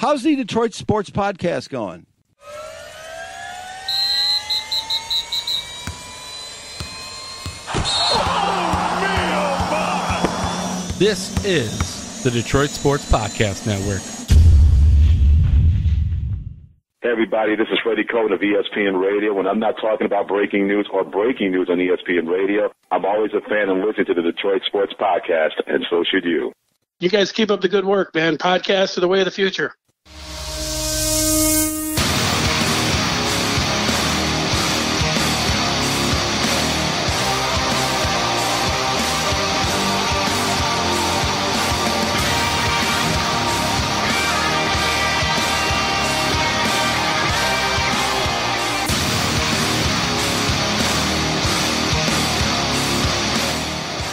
How's the Detroit Sports Podcast going? This is the Detroit Sports Podcast Network. Hey everybody, this is Freddie Cohen of ESPN Radio. When I'm not talking about breaking news or breaking news on ESPN Radio, I'm always a fan and listen to the Detroit Sports Podcast, and so should you. You guys keep up the good work, man. Podcasts are the way of the future.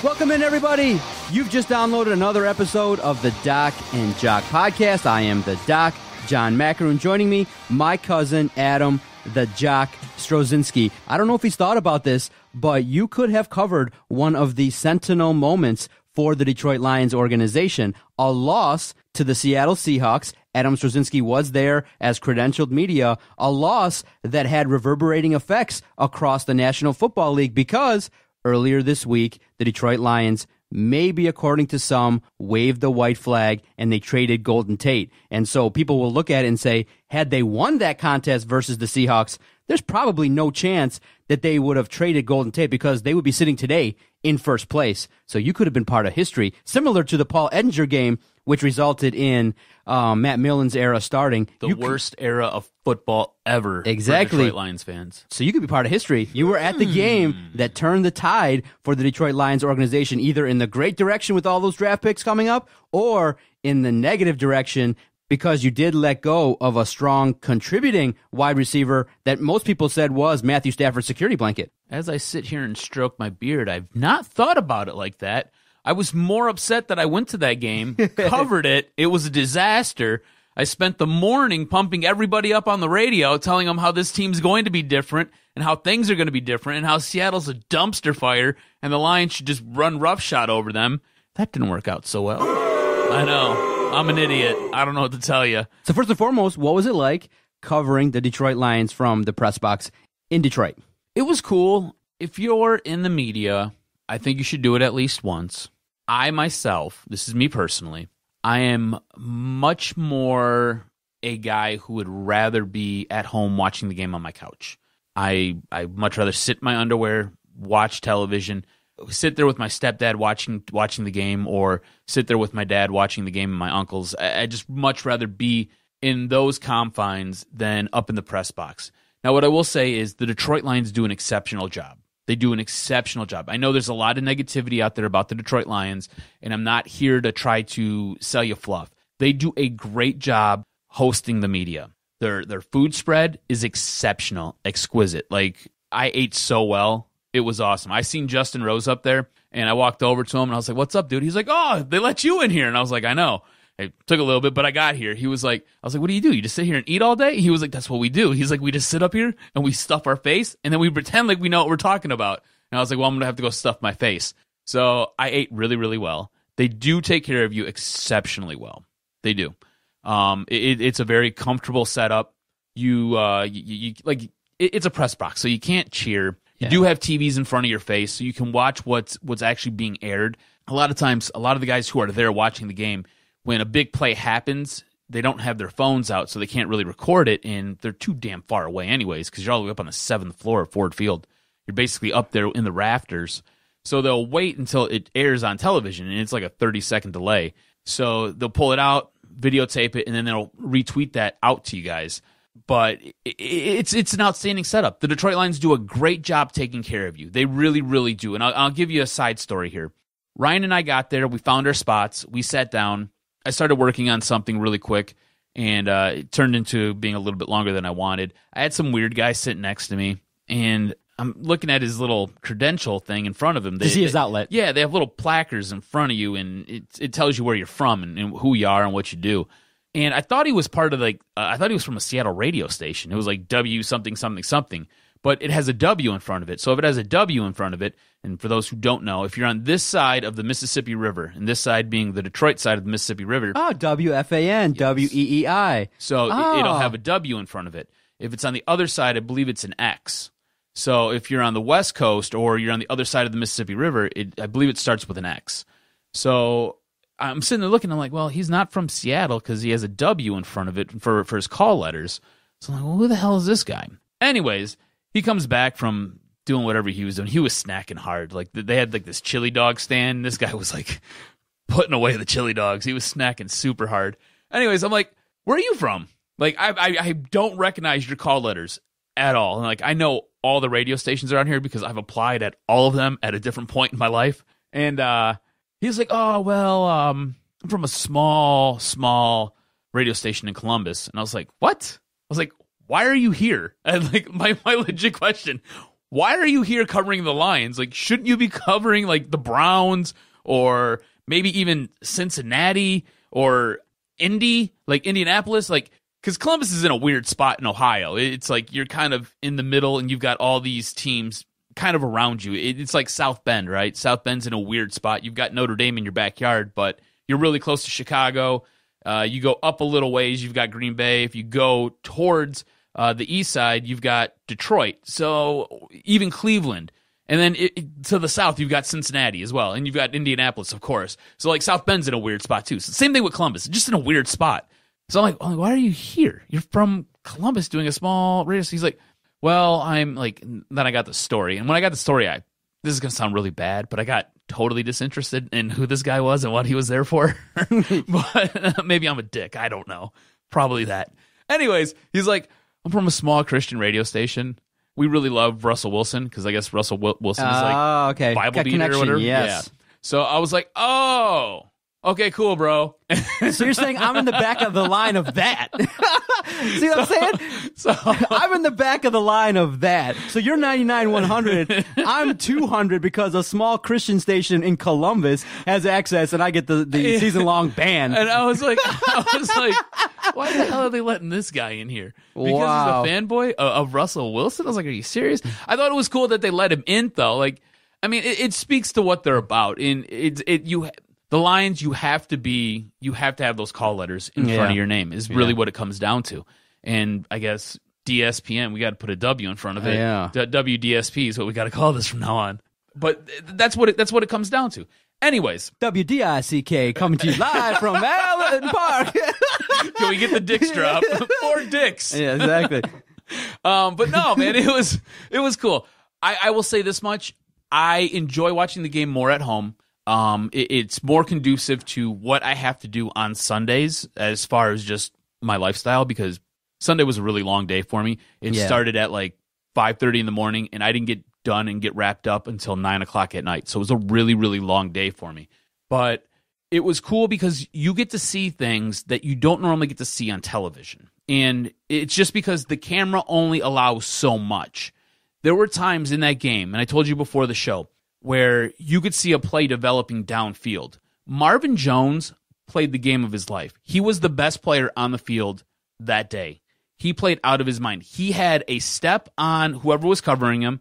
Welcome in, everybody. You've just downloaded another episode of the Doc and Jock Podcast. I am the Doc, John Macaroon. Joining me, my cousin, Adam, the Jock Strozinski. I don't know if he's thought about this, but you could have covered one of the sentinel moments for the Detroit Lions organization, a loss to the Seattle Seahawks. Adam Strozinski was there as credentialed media, a loss that had reverberating effects across the National Football League because earlier this week, the Detroit Lions, maybe according to some, waved the white flag and they traded Golden Tate. And so people will look at it and say, had they won that contest versus the Seahawks, there's probably no chance that they would have traded Golden Tate because they would be sitting today in first place. So you could have been part of history, similar to the Paul Edinger game, which resulted in Matt Millen's era starting. The worst era of football ever for Detroit Lions fans. So you could be part of history. You were at the game that turned the tide for the Detroit Lions organization, either in the great direction with all those draft picks coming up or in the negative direction because you did let go of a strong contributing wide receiver that most people said was Matthew Stafford's security blanket. As I sit here and stroke my beard, I've not thought about it like that. I was more upset that I went to that game, covered it. It was a disaster. I spent the morning pumping everybody up on the radio, telling them how this team's going to be different and how things are going to be different and how Seattle's a dumpster fire and the Lions should just run roughshod over them. That didn't work out so well. I know. I'm an idiot. I don't know what to tell you. So first and foremost, what was it like covering the Detroit Lions from the press box in Detroit? It was cool. If you're in the media, I think you should do it at least once. I myself, this is me personally, I am much more a guy who would rather be at home watching the game on my couch. I much rather sit in my underwear, watch television, sit there with my stepdad watching the game, or sit there with my dad watching the game and my uncles. I just much rather be in those confines than up in the press box. Now, what I will say is the Detroit Lions do an exceptional job. They do an exceptional job. I know there's a lot of negativity out there about the Detroit Lions, and I'm not here to try to sell you fluff. They do a great job hosting the media. Their food spread is exceptional, exquisite. Like, I ate so well. It was awesome. I seen Justin Rose up there, and I walked over to him, and I was like, "What's up, dude?" He's like, "Oh, they let you in here." And I was like, "I know." It took a little bit, but I got here. He was like, I was like, "What do? You just sit here and eat all day?" He was like, "That's what we do." He's like, "We just sit up here and we stuff our face and then we pretend like we know what we're talking about." And I was like, "Well, I'm going to have to go stuff my face." So I ate really, really well. They do take care of you exceptionally well. They do. It's a very comfortable setup. You like it's a press box, so you can't cheer. You do have TVs in front of your face, so you can watch what's actually being aired. A lot of times, a lot of the guys who are there watching the game, when a big play happens, they don't have their phones out, so they can't really record it, and they're too damn far away anyways, because you're all the way up on the 7th floor of Ford Field. You're basically up there in the rafters. So they'll wait until it airs on television, and it's like a 30-second delay. So they'll pull it out, videotape it, and then they'll retweet that out to you guys. But it's an outstanding setup. The Detroit Lions do a great job taking care of you. They really, really do. And I'll give you a side story here. Ryan and I got there. We found our spots. We sat down. I started working on something really quick, and it turned into being a little bit longer than I wanted. I had some weird guy sitting next to me, and I'm looking at his little credential thing in front of him. To see his outlet. Yeah, they have little placards in front of you, and it tells you where you're from and who you are and what you do. And I thought he was part of I thought he was from a Seattle radio station. It was like W something something something. but it has a W in front of it. So if it has a W in front of it, and for those who don't know, if you're on this side of the Mississippi River, and this side being the Detroit side of the Mississippi River. Oh, WFAN, WEEI. So it'll have a W in front of it. If it's on the other side, I believe it's an X. So if you're on the West Coast or you're on the other side of the Mississippi River, I believe it starts with an X. So I'm sitting there looking, I'm like, well, he's not from Seattle because he has a W in front of it for his call letters. So I'm like, well, who the hell is this guy? Anyways, he comes back from doing whatever he was doing. He was snacking hard. Like they had like this chili dog stand. This guy was like putting away the chili dogs. He was snacking super hard. Anyways, I'm like, where are you from? Like I don't recognize your call letters at all. And like I know all the radio stations around here because I've applied at all of them at a different point in my life. And he was like, oh, well, I'm from a small radio station in Columbus. And I was like, what? I was like, why are you here? And like my legit question, why are you here covering the Lions? Like, shouldn't you be covering like the Browns or maybe even Cincinnati or Indy, like Indianapolis? Like, because Columbus is in a weird spot in Ohio. It's like you're kind of in the middle and you've got all these teams kind of around you. It's like South Bend, right? South Bend's in a weird spot. You've got Notre Dame in your backyard, but you're really close to Chicago. You go up a little ways, you've got Green Bay. If you go towards the east side, you've got Detroit. So even Cleveland. And then to the south, you've got Cincinnati as well. And you've got Indianapolis, of course. So like South Bend's in a weird spot too. So same thing with Columbus, just in a weird spot. So I'm like, oh, why are you here? You're from Columbus doing a small radio. He's like, well, I'm like, then I got the story. And when I got the story, this is going to sound really bad, but I got totally disinterested in who this guy was and what he was there for. But maybe I'm a dick. I don't know. Probably that. Anyways, he's like, I'm from a small Christian radio station. We really love Russell Wilson because I guess Russell Wilson is like okay. Bible beater or whatever. Yes. Yeah. So I was like, oh, okay, cool, bro. So you're saying I'm in the back of the line of that? See what I'm saying? So I'm in the back of the line of that. So you're 99, 100. I'm 200 because a small Christian station in Columbus has access, and I get the season-long ban. And I was like, why the hell are they letting this guy in here? Because Wow. he's a fanboy of Russell Wilson? I was like, are you serious? I thought it was cool that they let him in, though. Like, I mean, it speaks to what they're about. The Lions, you have to have those call letters in front of your name is really what it comes down to. And I guess DSPN, we got to put a W in front of it. Yeah. WDSP is what we got to call this from now on. But that's what it comes down to. Anyways, WDICK coming to you live from Allen Park. can we get the dicks drop? More dicks. Yeah, exactly. But no, man, it was cool. I will say this much: I enjoy watching the game more at home. It's more conducive to what I have to do on Sundays as far as just my lifestyle, because Sunday was a really long day for me. It started at like 5:30 in the morning, and I didn't get done and get wrapped up until 9 o'clock at night. So it was a really, really long day for me. But it was cool because you get to see things that you don't normally get to see on television. And it's just because the camera only allows so much. There were times in that game, and I told you before the show, where you could see a play developing downfield. Marvin Jones played the game of his life. He was the best player on the field that day. He played out of his mind. He had a step on whoever was covering him,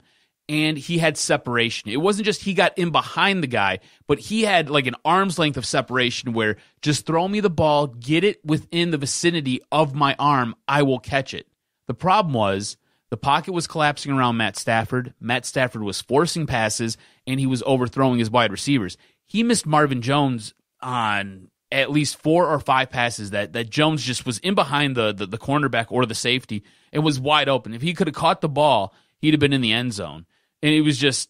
and he had separation. It wasn't just he got in behind the guy, but he had like an arm's length of separation where just throw me the ball, get it within the vicinity of my arm, I will catch it. The problem was the pocket was collapsing around Matt Stafford. Matt Stafford was forcing passes, and he was overthrowing his wide receivers. He missed Marvin Jones on at least 4 or 5 passes that Jones just was in behind the cornerback or the safety and was wide open. If he could have caught the ball, he'd have been in the end zone. And it was just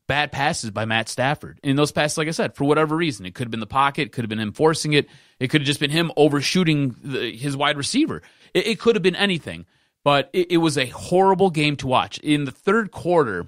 bad passes by Matt Stafford. And those passes, like I said, for whatever reason, it could have been the pocket, could have been him forcing it, it could have just been him overshooting his wide receiver. It could have been anything. But it was a horrible game to watch. In the third quarter,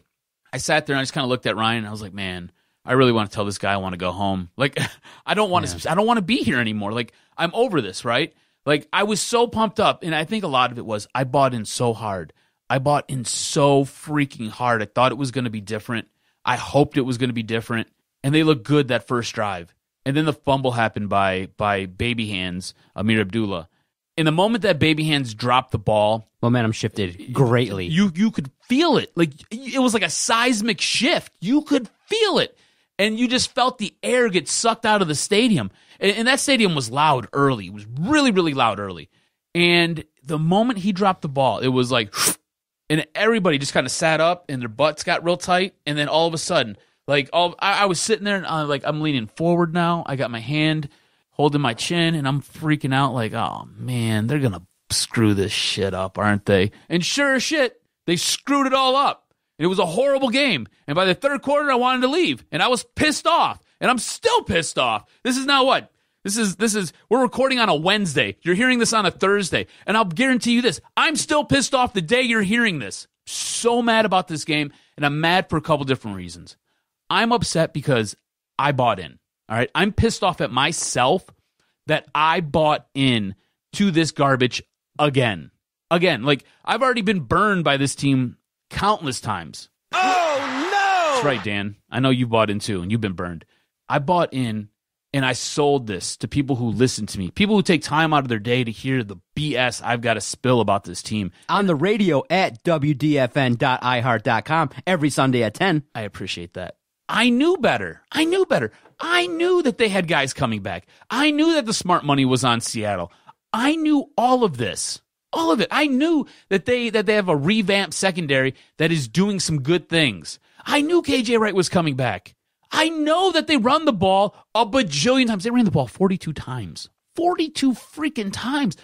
I sat there and I just kind of looked at Ryan and I was like, man, I really want to tell this guy I want to go home. Like, I don't want to be here anymore. Like, I'm over this, right? Like, I was so pumped up, and I think a lot of it was I bought in so hard. I bought in so freaking hard. I thought it was going to be different. I hoped it was going to be different, and they looked good that first drive. And then the fumble happened by baby hands, Amir Abdullah. in the moment that Baby Hands dropped the ball, momentum shifted greatly. You could feel it. Like, it was like a seismic shift. You could feel it. And you just felt the air get sucked out of the stadium. And that stadium was loud early. It was really, really loud early. And the moment he dropped the ball, it was like, and everybody just kind of sat up and their butts got real tight. And then all of a sudden, like, I was sitting there and I'm leaning forward now. I got my hand holding my chin and I'm freaking out like, oh man, they're going to screw this shit up, aren't they? And sure as shit, they screwed it all up. It was a horrible game. And by the third quarter, I wanted to leave. And I was pissed off. And I'm still pissed off. This is now what? This is we're recording on a Wednesday. You're hearing this on a Thursday. And I'll guarantee you this. I'm still pissed off the day you're hearing this. So mad about this game. And I'm mad for a couple different reasons. I'm upset because I bought in. All right? I'm pissed off at myself that I bought in to this garbage again. Again, like, I've already been burned by this team countless times. Oh, no! That's right, Dan. I know you bought in too, and you've been burned. I bought in, and I sold this to people who listen to me, people who take time out of their day to hear the BS I've got to spill about this team. On the radio at WDFN.iHeart.com every Sunday at 10. I appreciate that. I knew better. I knew that they had guys coming back. I knew that the smart money was on Seattle. I knew all of this. All of it. I knew that they have a revamped secondary that is doing some good things. I knew KJ Wright was coming back. I know that they run the ball a bajillion times. They ran the ball 42 times. 42 freaking times.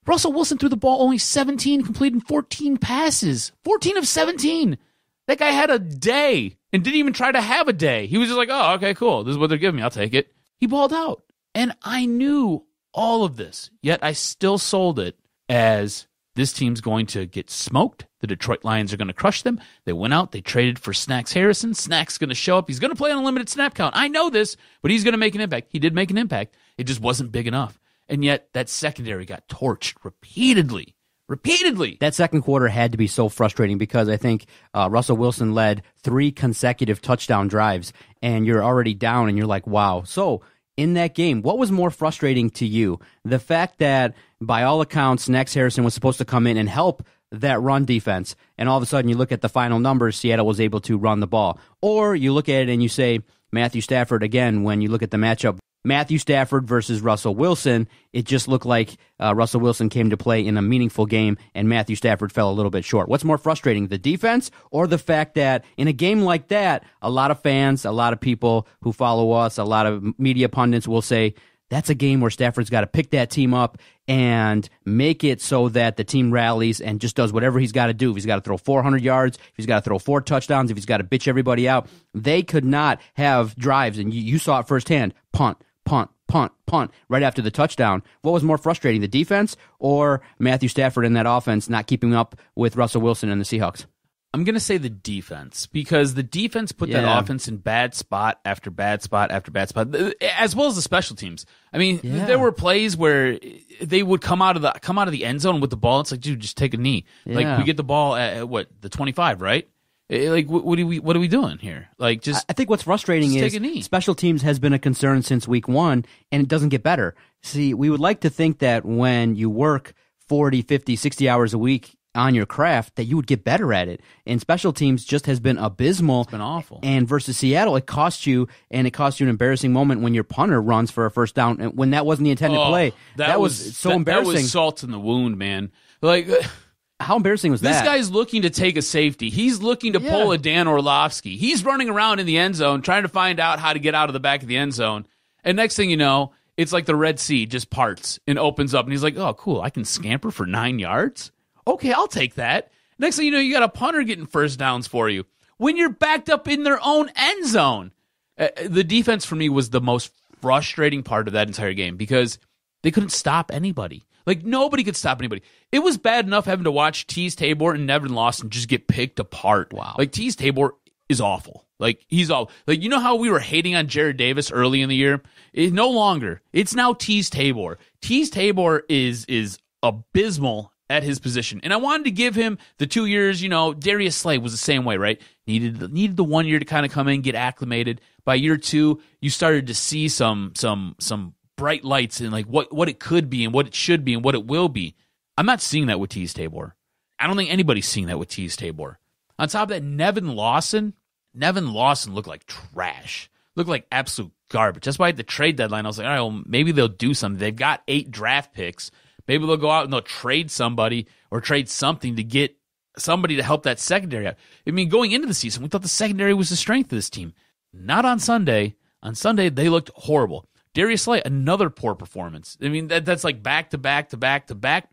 Russell Wilson threw the ball only 17, completing 14 passes. 14 of 17. That guy had a day and didn't even try to have a day. He was just like, oh, okay, cool. This is what they're giving me. I'll take it. He balled out. And I knew all of this, yet I still sold it as this team's going to get smoked. The Detroit Lions are going to crush them. They went out. They traded for Snacks Harrison. Snacks going to show up. He's going to play on a limited snap count. I know this, but he's going to make an impact. He did make an impact. It just wasn't big enough. And yet that secondary got torched repeatedly. That second quarter had to be so frustrating because I think Russell Wilson led 3 consecutive touchdown drives, and you're already down, and you're like, wow. So in that game, what was more frustrating to you? The fact that, by all accounts, Snacks Harrison was supposed to come in and help that run defense, and all of a sudden you look at the final numbers, Seattle was able to run the ball. Or you look at it and you say, Matthew Stafford, again, when you look at the matchup, Matthew Stafford versus Russell Wilson, it just looked like Russell Wilson came to play in a meaningful game and Matthew Stafford fell a little bit short. What's more frustrating, the defense or the fact that in a game like that, a lot of fans, a lot of people who follow us, a lot of media pundits will say, that's a game where Stafford's got to pick that team up and make it so that the team rallies and just does whatever he's got to do. If he's got to throw 400 yards, if he's got to throw 4 touchdowns, if he's got to bitch everybody out. They could not have drives, and you saw it firsthand, punt, right after the touchdown. What was more frustrating, the defense or Matthew Stafford in that offense not keeping up with Russell Wilson and the Seahawks? I'm going to say the defense, because the defense put that offense in bad spot after bad spot after bad spot, as well as the special teams. I mean, there were plays where they would come out of the end zone with the ball. It's like, dude, just take a knee. Like, we get the ball at what, the 25, right? Like, what are we doing here? Like, just I think what's frustrating is special teams has been a concern since week 1, and it doesn't get better. See, we would like to think that when you work 40, 50, 60 hours a week on your craft, that you would get better at it. And special teams just has been abysmal. It's been awful. And versus Seattle, it cost you an embarrassing moment when your punter runs for a first down, and when that wasn't the intended play. That was so embarrassing. That was salt in the wound, man. Like, how embarrassing was that? This guy's looking to take a safety. He's looking to pull a Dan Orlovsky. He's running around in the end zone trying to find out how to get out of the back of the end zone. And next thing you know, it's like the Red Sea just parts and opens up. And he's like, oh, cool, I can scamper for 9 yards? Okay, I'll take that. Next thing you know, you got a punter getting first downs for you when you're backed up in their own end zone. The defense for me was the most frustrating part of that entire game because they couldn't stop anybody. Like, nobody could stop anybody. It was bad enough having to watch Tease Tabor and Nevin Lawson just get picked apart. Wow. Like, Tease Tabor is awful. Like, he's all like, you know how we were hating on Jared Davis early in the year? No longer. It's now Tease Tabor. Tease Tabor is abysmal at his position. And I wanted to give him the 2 years, Darius Slay was the same way, right? Needed the 1 year to kind of come in, get acclimated. By year 2, you started to see some bright lights and like what it could be and what it should be and what it will be. I'm not seeing that with Tease Tabor. I don't think anybody's seeing that with Tease Tabor. On top of that, Nevin Lawson looked like trash. Looked like absolute garbage. That's why at the trade deadline, I was like, all right, well, maybe they'll do something. They've got 8 draft picks. Maybe they'll go out and they'll trade somebody or trade something to get somebody to help that secondary out. I mean, going into the season, we thought the secondary was the strength of this team. Not on Sunday. On Sunday, they looked horrible. Darius Slay, another poor performance. I mean, that's like back-to-back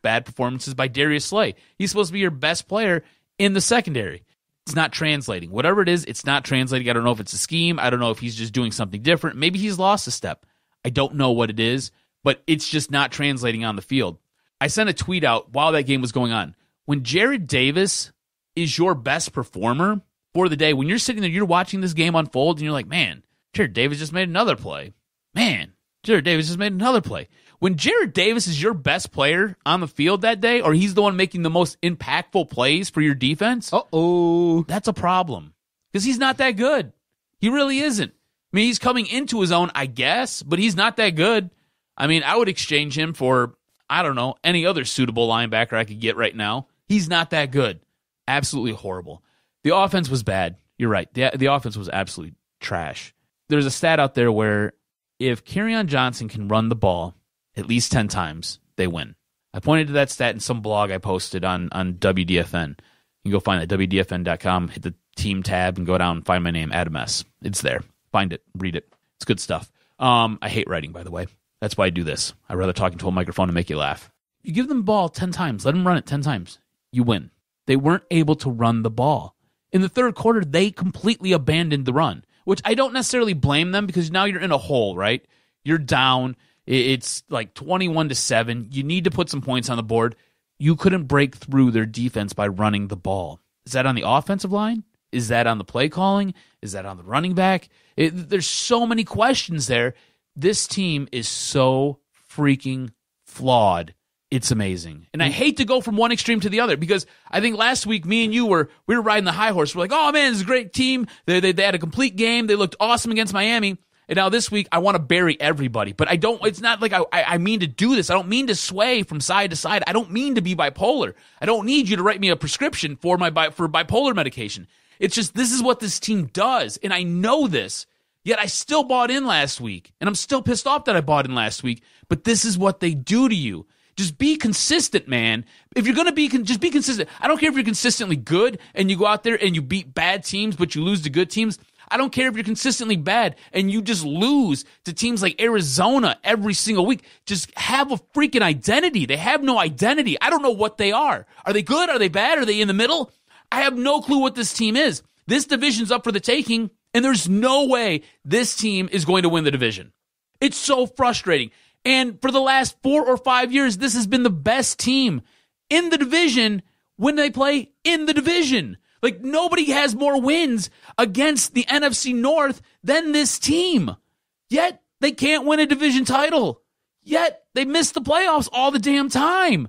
bad performances by Darius Slay. He's supposed to be your best player in the secondary. It's not translating. Whatever it is, it's not translating. I don't know if it's a scheme. I don't know if he's just doing something different. Maybe he's lost a step. I don't know what it is, but it's just not translating on the field. I sent a tweet out while that game was going on. When Jared Davis is your best performer for the day, when you're sitting there, you're watching this game unfold, and you're like, man, Jared Davis just made another play. Man, Jared Davis just made another play. When Jared Davis is your best player on the field that day, or he's the one making the most impactful plays for your defense, that's a problem. Because he's not that good. He really isn't. I mean, he's coming into his own, I guess, but he's not that good. I mean, I would exchange him for, I don't know, any other suitable linebacker I could get right now. He's not that good. Absolutely horrible. The offense was bad. You're right. The offense was absolutely trash. There's a stat out there where if Kerryon Johnson can run the ball at least 10 times, they win. I pointed to that stat in some blog I posted on WDFN. You can go find it at WDFN.com, hit the team tab, and go down and find my name, Adam S. It's there. Find it. Read it. It's good stuff. I hate writing, by the way. That's why I do this. I'd rather talk into a microphone and make you laugh. You give them the ball 10 times. Let them run it 10 times. You win. They weren't able to run the ball. In the third quarter, they completely abandoned the run, which I don't necessarily blame them because now you're in a hole, right? You're down. It's like 21-7. You need to put some points on the board. You couldn't break through their defense by running the ball. Is that on the offensive line? Is that on the play calling? Is that on the running back? There's so many questions there. This team is so freaking flawed. It's amazing. And I hate to go from one extreme to the other because I think last week me and you were riding the high horse. We're like, oh man, this is a great team. They had a complete game. They looked awesome against Miami. And now this week I want to bury everybody. But I don't, it's not like I mean to do this. I don't mean to sway from side to side. I don't mean to be bipolar. I don't need you to write me a prescription for bipolar medication. It's just this is what this team does. And I know this. Yet I still bought in last week. And I'm still pissed off that I bought in last week. But this is what they do to you. Just be consistent, man. If you're going to just be consistent. I don't care if you're consistently good and you go out there and you beat bad teams, but you lose to good teams. I don't care if you're consistently bad and you just lose to teams like Arizona every single week. Just have a freaking identity. They have no identity. I don't know what they are. Are they good? Are they bad? Are they in the middle? I have no clue what this team is. This division's up for the taking, and there's no way this team is going to win the division. It's so frustrating. And for the last 4 or 5 years, this has been the best team in the division when they play in the division. Like, nobody has more wins against the NFC North than this team. Yet, they can't win a division title. Yet, they miss the playoffs all the damn time.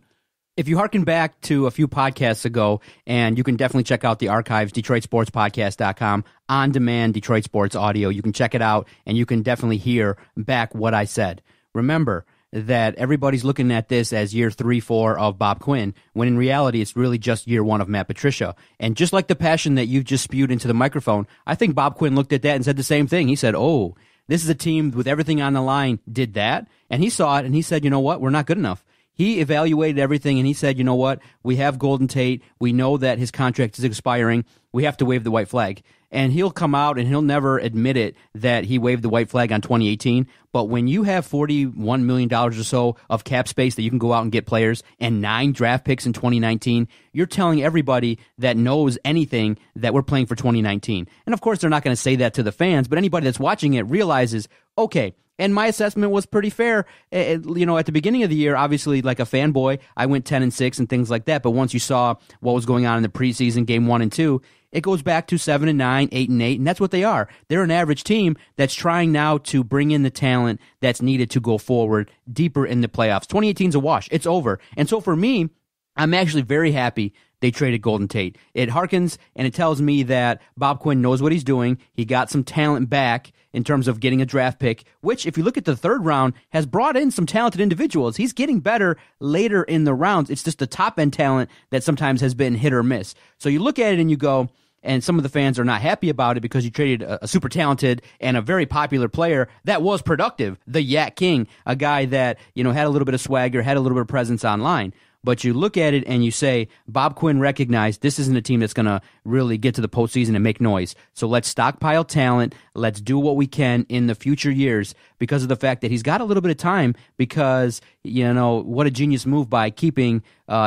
If you harken back to a few podcasts ago, and you can definitely check out the archives, DetroitSportsPodcast.com, on demand Detroit Sports audio. You can check it out, and you can definitely hear back what I said. Remember that everybody's looking at this as year 3-4 of Bob Quinn, when in reality it's really just year 1 of Matt Patricia. And just like the passion that you've just spewed into the microphone, I think Bob Quinn looked at that and said the same thing. He said, oh, this is a team with everything on the line, did that, and he saw it, and he said, you know what, we're not good enough. He evaluated everything, and he said, you know what, we have Golden Tate, we know that his contract is expiring, we have to wave the white flag. And he'll come out and he'll never admit it that he waved the white flag on 2018. But when you have $41 million or so of cap space that you can go out and get players and 9 draft picks in 2019, you're telling everybody that knows anything that we're playing for 2019. And of course, they're not going to say that to the fans, but anybody that's watching it realizes, okay, and my assessment was pretty fair. You know, at the beginning of the year, obviously, like a fanboy, I went 10-6 and things like that. But once you saw what was going on in the preseason, game 1 and 2, it goes back to 7-9, 8-8, and that's what they are. They're an average team that's trying now to bring in the talent that's needed to go forward deeper in the playoffs. 2018's a wash. It's over. And so for me, I'm actually very happy they traded Golden Tate. It harkens and it tells me that Bob Quinn knows what he's doing. He got some talent back in terms of getting a draft pick, which, if you look at the third round, has brought in some talented individuals. He's getting better later in the rounds. It's just the top-end talent that sometimes has been hit or miss. So you look at it and you go, and some of the fans are not happy about it because you traded a super talented and a very popular player that was productive, the Yak King, a guy that, had a little bit of swagger, had a little bit of presence online. But you look at it and you say, Bob Quinn recognized this isn't a team that's going to really get to the postseason and make noise. So let's stockpile talent. Let's do what we can in the future years because of the fact that he's got a little bit of time because, what a genius move by keeping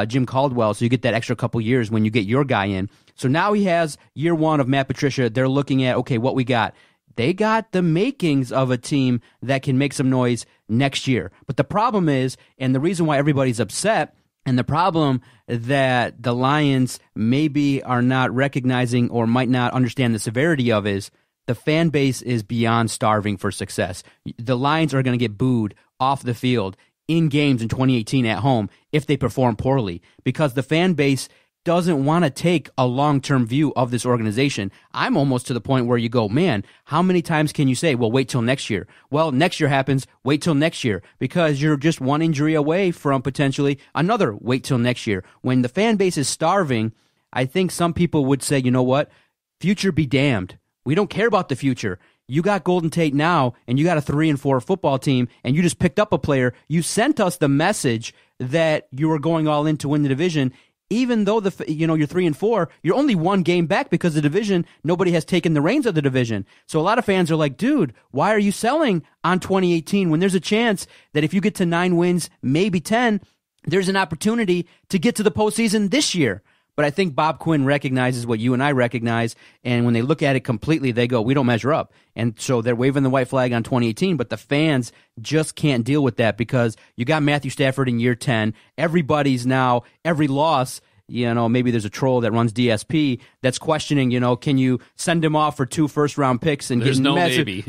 Jim Caldwell so you get that extra couple years when you get your guy in. So now he has year one of Matt Patricia. They're looking at, okay, what we got. They got the makings of a team that can make some noise next year. But the problem is, and the reason why everybody's upset, and the problem that the Lions maybe are not recognizing or might not understand the severity of is the fan base is beyond starving for success. The Lions are going to get booed off the field in games in 2018 at home if they perform poorly because the fan base doesn't want to take a long-term view of this organization. I'm almost to the point where you go, man, how many times can you say, well, wait till next year? Well, next year happens, wait till next year, because you're just one injury away from potentially another wait till next year. When the fan base is starving, I think some people would say, you know what? Future be damned. We don't care about the future. You got Golden Tate now, and you got a 3-4 football team, and you just picked up a player. You sent us the message that you were going all in to win the division. Even though you're 3-4, you're only one game back because the division, nobody has taken the reins of the division. So a lot of fans are like, dude, why are you selling on 2018 when there's a chance that if you get to 9 wins, maybe 10, there's an opportunity to get to the postseason this year? But I think Bob Quinn recognizes what you and I recognize, and when they look at it completely, they go, we don't measure up. And so they're waving the white flag on 2018, but the fans just can't deal with that because you got Matthew Stafford in year 10. Everybody's now, every loss, maybe there's a troll that runs DSP that's questioning, can you send him off for 2 first-round picks and there's get no massive... maybe.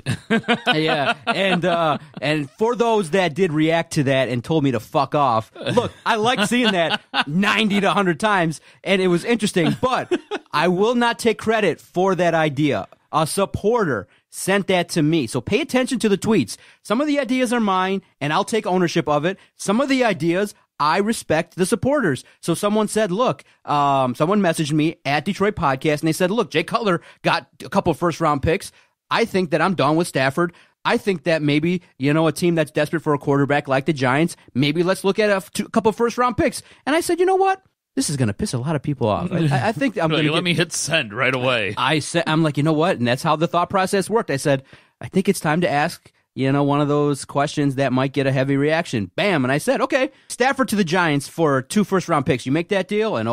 Yeah, and for those that did react to that and told me to fuck off, look, I like seeing that 90 to 100 times, and it was interesting, but I will not take credit for that idea. A supporter sent that to me. So pay attention to the tweets. Some of the ideas are mine, and I'll take ownership of it. Some of the ideas, I respect the supporters. So someone said, look, someone messaged me at Detroit Podcast, and they said, look, Jay Cutler got a couple first-round picks. I think that I'm done with Stafford. I think that maybe, a team that's desperate for a quarterback like the Giants, maybe let's look at a couple first-round picks. And I said, you know what? This is going to piss a lot of people off. I think I'm going to let me hit send right away. I'm like, you know what? And that's how the thought process worked. I said, I think it's time to ask, one of those questions that might get a heavy reaction. Bam. And I said, okay, Stafford to the Giants for 2 first-round picks. You make that deal? And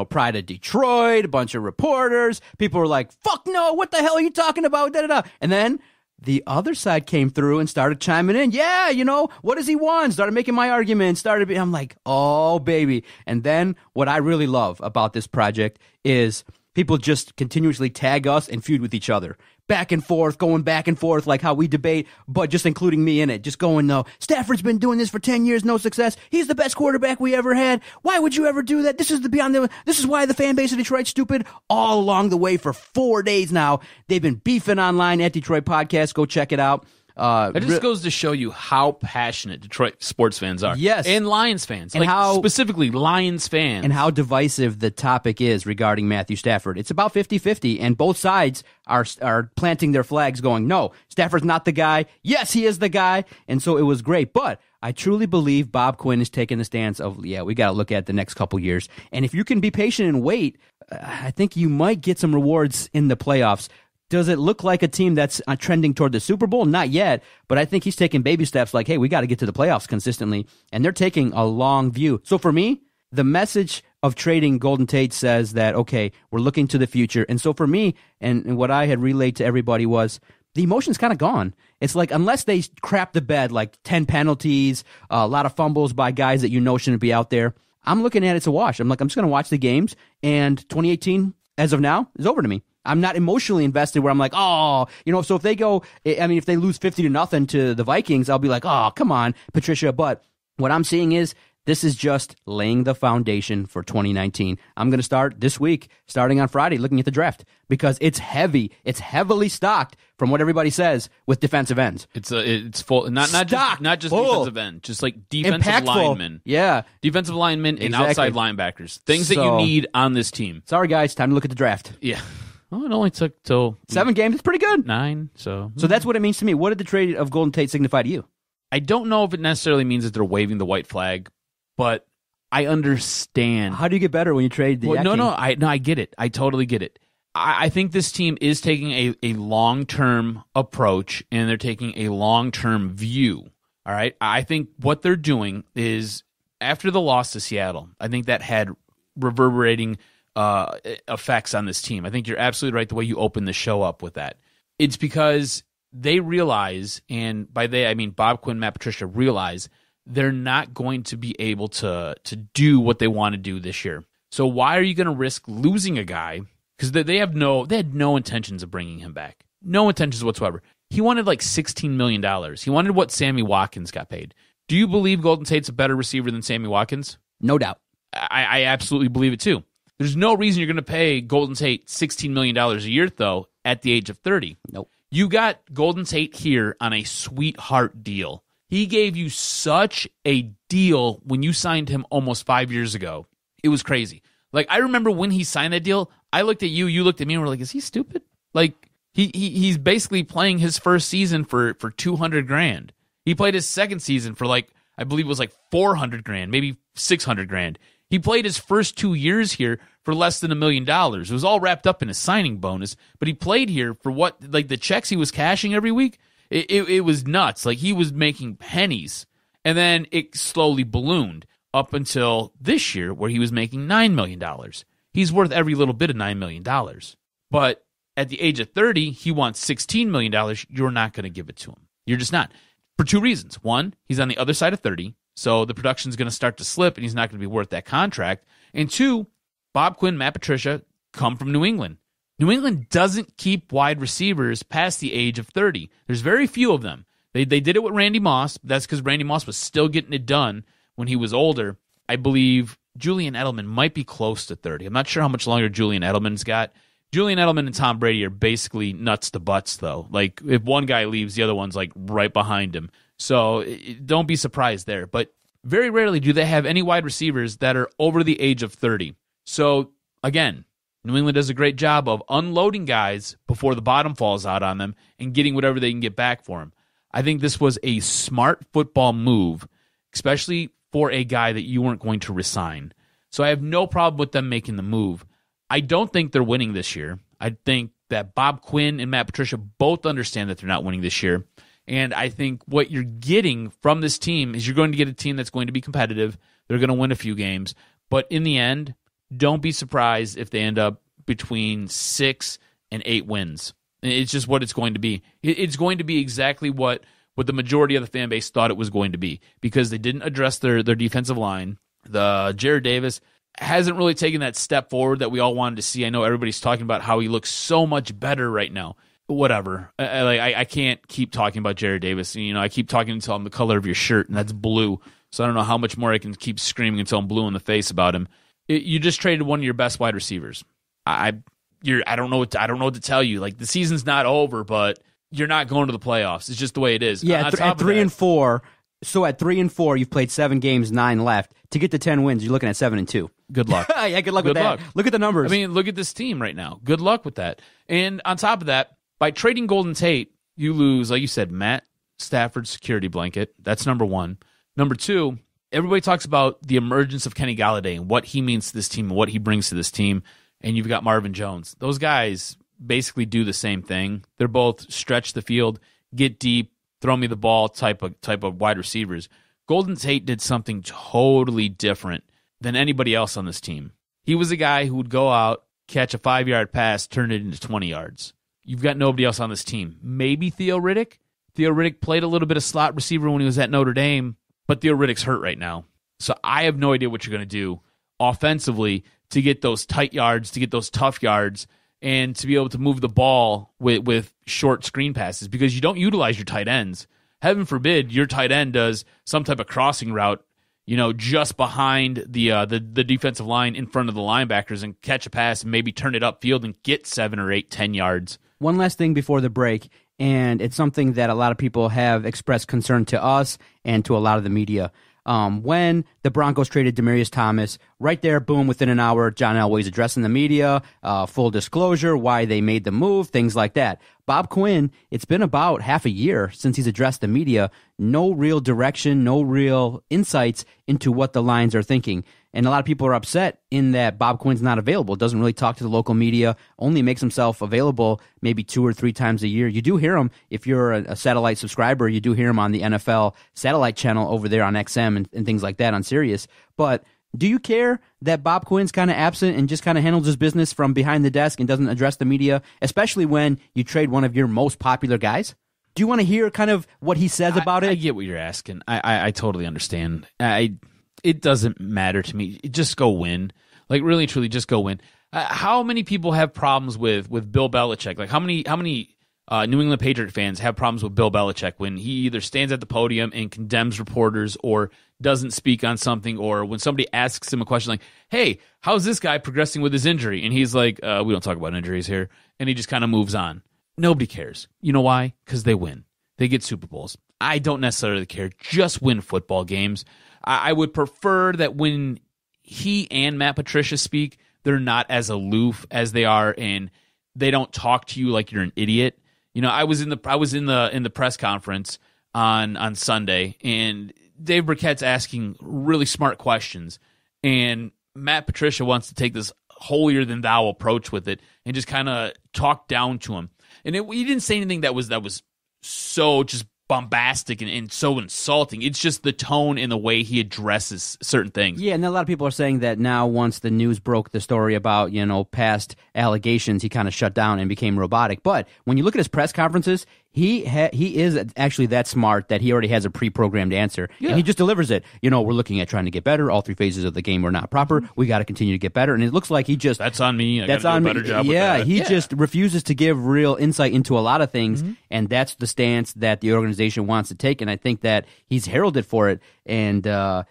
Pride of Detroit, a bunch of reporters. People were like, fuck no, what the hell are you talking about? Da-da-da. And then the other side came through and started chiming in. Yeah, what does he want? Started making my argument. I'm like, oh, baby. And then what I really love about this project is people just continuously tag us and feud with each other. Back and forth, going back and forth like how we debate, but just including me in it. Just going, no, Stafford's been doing this for 10 years, no success. He's the best quarterback we ever had. Why would you ever do that? This is why the fan base of Detroit's stupid. All along the way for 4 days now. They've been beefing online at Detroit Podcast. Go check it out. It just goes to show you how passionate Detroit sports fans are. Yes. And Lions fans. And how, specifically Lions fans. And how divisive the topic is regarding Matthew Stafford. It's about 50-50, and both sides are planting their flags going, no, Stafford's not the guy. Yes, he is the guy. And so it was great. But I truly believe Bob Quinn is taking the stance of, we got to look at the next couple years. And if you can be patient and wait, I think you might get some rewards in the playoffs. Does it look like a team that's trending toward the Super Bowl? Not yet, but I think he's taking baby steps like, hey, we got to get to the playoffs consistently, and they're taking a long view. So for me, the message of trading Golden Tate says that, okay, we're looking to the future. And so for me, and what I had relayed to everybody was, the emotion's kind of gone. It's like, unless they crap the bed, like 10 penalties, a lot of fumbles by guys that shouldn't be out there, I'm looking at it's a wash. I'm just going to watch the games, and 2018, as of now, is over to me. I'm not emotionally invested where I'm like, so if they go, if they lose 50-0 to the Vikings, I'll be like, oh, come on, Patricia. But what I'm seeing is This is just laying the foundation for 2019. I'm going to start this week, starting on Friday, looking at the draft because it's heavy. It's heavily stocked from what everybody says with defensive ends. It's full, not just full. defensive end, just like defensive Impactful. linemen. Yeah. Defensive linemen and Exactly. outside linebackers. Things that you So- need on this team. Sorry, guys. Time to look at the draft. Yeah. Well, it only took till 7 games. It's pretty good. 9, so So that's what it means to me. What did the trade of Golden Tate signify to you? I don't know if it necessarily means that they're waving the white flag, but I understand. How do you get better when you trade the Well, no, Yak King? I get it. I totally get it. I think this team is taking a long-term approach, and they're taking a long-term view. All right? I think what they're doing is, after the loss to Seattle, I think that had reverberating effects on this team. I think you're absolutely right the way you opened the show up with that. It's because they realize, and by they I mean Bob Quinn, Matt Patricia, realize they're not going to be able to do what they want to do this year. So why are you going to risk losing a guy? Because they had no intentions of bringing him back. No intentions whatsoever. He wanted like $16 million. He wanted what Sammy Watkins got paid. Do you believe Golden Tate's a better receiver than Sammy Watkins? No doubt. I absolutely believe it too. There's no reason you're going to pay Golden Tate $16 million a year, though, at the age of 30. Nope. You got Golden Tate here on a sweetheart deal. He gave you such a deal when you signed him almost 5 years ago. It was crazy. Like, I remember when he signed that deal, I looked at you looked at me, and we're like, is he stupid? Like, he's basically playing his first season for $200,000. He played his second season for like, I believe it was like $400,000, maybe $600,000. He played his first 2 years here for less than $1 million. It was all wrapped up in a signing bonus, but he played here for what, like the checks he was cashing every week, it was nuts. Like, he was making pennies, and then it slowly ballooned up until this year where he was making $9 million. He's worth every little bit of $9 million. But at the age of 30, he wants $16 million. You're not going to give it to him. You're just not. For 2 reasons. One, he's on the other side of 30, so the production's going to start to slip, and he's not going to be worth that contract. And 2, Bob Quinn, Matt Patricia come from New England. New England doesn't keep wide receivers past the age of 30. There's very few of them. They did it with Randy Moss. That's because Randy Moss was still getting it done when he was older. I believe Julian Edelman might be close to 30. I'm not sure how much longer Julian Edelman's got. Julian Edelman and Tom Brady are basically nuts to butts, though. Like, if one guy leaves, the other one's like right behind him. So don't be surprised there. But very rarely do they have any wide receivers that are over the age of 30. So, again, New England does a great job of unloading guys before the bottom falls out on them and getting whatever they can get back for them. I think this was a smart football move, especially for a guy that you weren't going to resign. So I have no problem with them making the move. I don't think they're winning this year. I think that Bob Quinn and Matt Patricia both understand that they're not winning this year. And I think what you're getting from this team is you're going to get a team that's going to be competitive. They're going to win a few games. But in the end, don't be surprised if they end up between 6 and 8 wins. It's just what it's going to be. It's going to be exactly what the majority of the fan base thought it was going to be, because they didn't address their defensive line. The Jared Davis hasn't really taken that step forward that we all wanted to see. I know everybody's talking about how he looks so much better right now. Whatever. I can't keep talking about Jared Davis. You know, I keep talking until I'm the color of your shirt, and that's blue. So I don't know how much more I can keep screaming until I'm blue in the face about him. You just traded one of your best wide receivers. I don't know what to tell you. Like, the season's not over, but you're not going to the playoffs. It's just the way it is. Yeah, at 3 and 4. So at 3 and 4, you've played 7 games, 9 left. To get to 10 wins, you're looking at 7 and 2. Good luck. Yeah, good luck with that. Look at the numbers. I mean, look at this team right now. Good luck with that. And on top of that, by trading Golden Tate, you lose, like you said, Matt Stafford's security blanket. That's number one. Number two, everybody talks about the emergence of Kenny Golladay and what he means to this team and what he brings to this team. And you've got Marvin Jones. Those guys basically do the same thing. They're both stretch the field, get deep, throw me the ball type of wide receivers. Golden Tate did something totally different than anybody else on this team. He was a guy who would go out, catch a 5-yard pass, turn it into 20 yards. You've got nobody else on this team. Maybe Theo Riddick. Theo Riddick played a little bit of slot receiver when he was at Notre Dame, but Theo Riddick's hurt right now. So I have no idea what you're going to do offensively to get those tight yards, to get those tough yards, and to be able to move the ball with short screen passes, because you don't utilize your tight ends. Heaven forbid your tight end does some type of crossing route. just behind the defensive line in front of the linebackers and catch a pass and maybe turn it upfield and get 7 or 8, 10 yards. One last thing before the break, and it's something that a lot of people have expressed concern to us and to a lot of the media. When the Broncos traded Demaryius Thomas, right there, boom, within an hour, John Elway's addressing the media, full disclosure, why they made the move, things like that. Bob Quinn, it's been about half a year since he's addressed the media. No real direction, no real insights into what the Lions are thinking. And a lot of people are upset in that Bob Quinn's not available, doesn't really talk to the local media, only makes himself available maybe 2 or 3 times a year. You do hear him, if you're a satellite subscriber, you do hear him on the NFL satellite channel over there on XM and things like that on Sirius. But do you care that Bob Quinn's kind of absent and just kind of handles his business from behind the desk and doesn't address the media, especially when you trade one of your most popular guys? Do you want to hear kind of what he says about it? I get what you're asking. I totally understand. It doesn't matter to me. Just go win. Like, really, truly, just go win. How many people have problems with Bill Belichick? Like, how many New England Patriot fans have problems with Bill Belichick when he either stands at the podium and condemns reporters or doesn't speak on something, or when somebody asks him a question like, hey, how's this guy progressing with his injury? And he's like, we don't talk about injuries here. And he just kind of moves on. Nobody cares. You know why? Because they win. They get Super Bowls. I don't necessarily care. Just win football games. I would prefer that when he and Matt Patricia speak, they're not as aloof as they are, and they don't talk to you like you're an idiot. I was in the press conference on Sunday, and Dave Burkett's asking really smart questions, and Matt Patricia wants to take this holier than thou approach with it and just kind of talk down to him. And he didn't say anything that was so just bombastic and so insulting. It's just the tone and the way he addresses certain things. Yeah, and a lot of people are saying that now once the news broke the story about, past allegations, he kind of shut down and became robotic. But when you look at his press conferences, he is actually that smart that he already has a pre-programmed answer, and he just delivers it. We're looking at trying to get better. All 3 phases of the game were not proper. We got to continue to get better, and it looks like he just that's on me. That's on me. Better job with that. He just refuses to give real insight into a lot of things, and that's the stance that the organization wants to take. And I think that he's heralded for it, and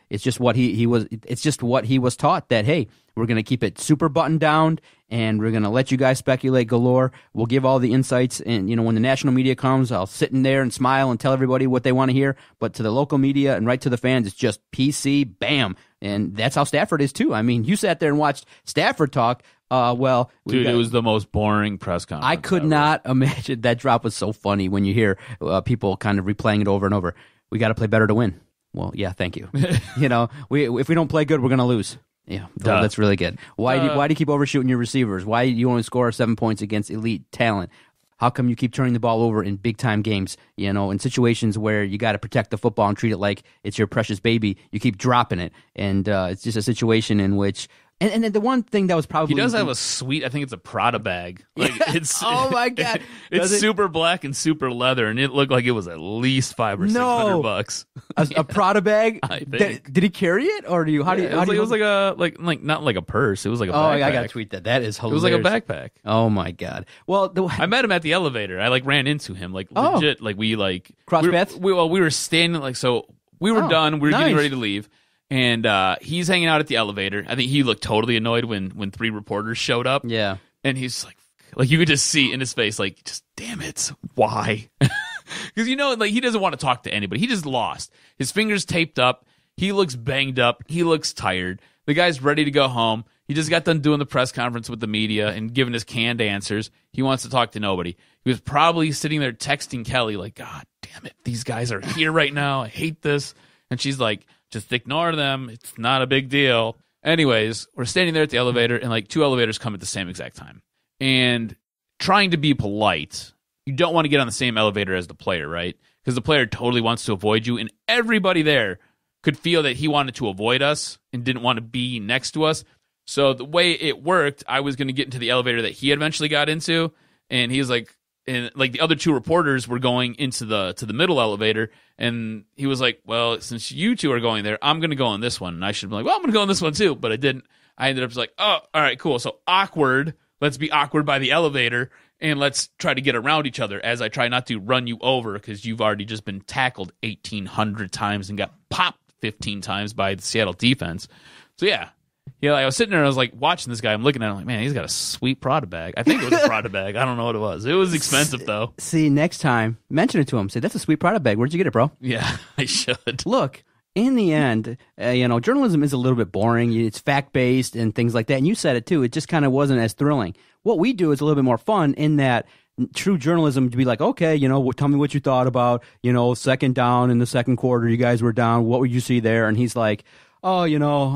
it's just what he was. It's just what he was taught that hey, we're going to keep it super buttoned down, and we're going to let you guys speculate galore. We'll give all the insights, and when the national media comes, I'll sit in there and smile and tell everybody what they want to hear. But to the local media and right to the fans, it's just PC, bam. And that's how Stafford is too. I mean, you sat there and watched Stafford talk. Dude, it was the most boring press conference. I could ever. not imagine. That drop was so funny when you hear people kind of replaying it over and over. We got to play better to win. Well, yeah, thank you. If we don't play good, we're going to lose. Yeah, that's really good. Why do you keep overshooting your receivers? Why do you only score 7 points against elite talent? How come you keep turning the ball over in big-time games? In situations where you got to protect the football and treat it like it's your precious baby, you keep dropping it. And it's just a situation in which... And the one thing that was probably... He does have a sweet, I think it's a Prada bag. It's oh, my God. It's super black and super leather, and it looked like it was at least $500 or $600. A Prada bag? I think. Did he carry it? Or it was like a not like a purse. It was like a backpack. I got to tweet that. That is hilarious. It was like a backpack. Oh, my God. Well, I met him at the elevator. I ran into him. Legit. Cross paths? We were standing, we were done. We were getting ready to leave. And he's hanging out at the elevator. I think he looked totally annoyed when 3 reporters showed up. Yeah. And he's like you could just see in his face, just damn it, why? Because he doesn't want to talk to anybody. He just lost. His fingers taped up. He looks banged up. He looks tired. The guy's ready to go home. He just got done doing the press conference with the media and giving his canned answers. He wants to talk to nobody. He was probably sitting there texting Kelly God damn it, these guys are here right now. I hate this. And she's like, just ignore them. It's not a big deal. Anyways, we're standing there at the elevator, and 2 elevators come at the same exact time. And trying to be polite, you don't want to get on the same elevator as the player, right? Because the player totally wants to avoid you, and everybody there could feel that he wanted to avoid us and didn't want to be next to us. So the way it worked, I was going to get into the elevator that he eventually got into, and he was and the other 2 reporters were going into the middle elevator, and he was like, well, since you 2 are going there, I'm going to go on this one. And I should be like, well, I'm going to go on this one too, but I didn't. I ended up oh, all right, cool. So awkward. Let's be awkward by the elevator, and let's try to get around each other as I try not to run you over because you've already just been tackled 1,800 times and got popped 15 times by the Seattle defense. So, yeah. Like I was sitting there and I was like watching this guy. I'm looking at him like, man, he's got a sweet Prada bag. I think it was a Prada bag. I don't know what it was. It was expensive, though. See, next time, mention it to him. Say, that's a sweet Prada bag. Where'd you get it, bro? Yeah, I should. Look, in the end, journalism is a little bit boring. It's fact-based and things like that. And you said it, too. It just kind of wasn't as thrilling. What we do is a little bit more fun in that true journalism to be like, okay, tell me what you thought about, second down in the second quarter. You guys were down. What would you see there? And he's like, oh,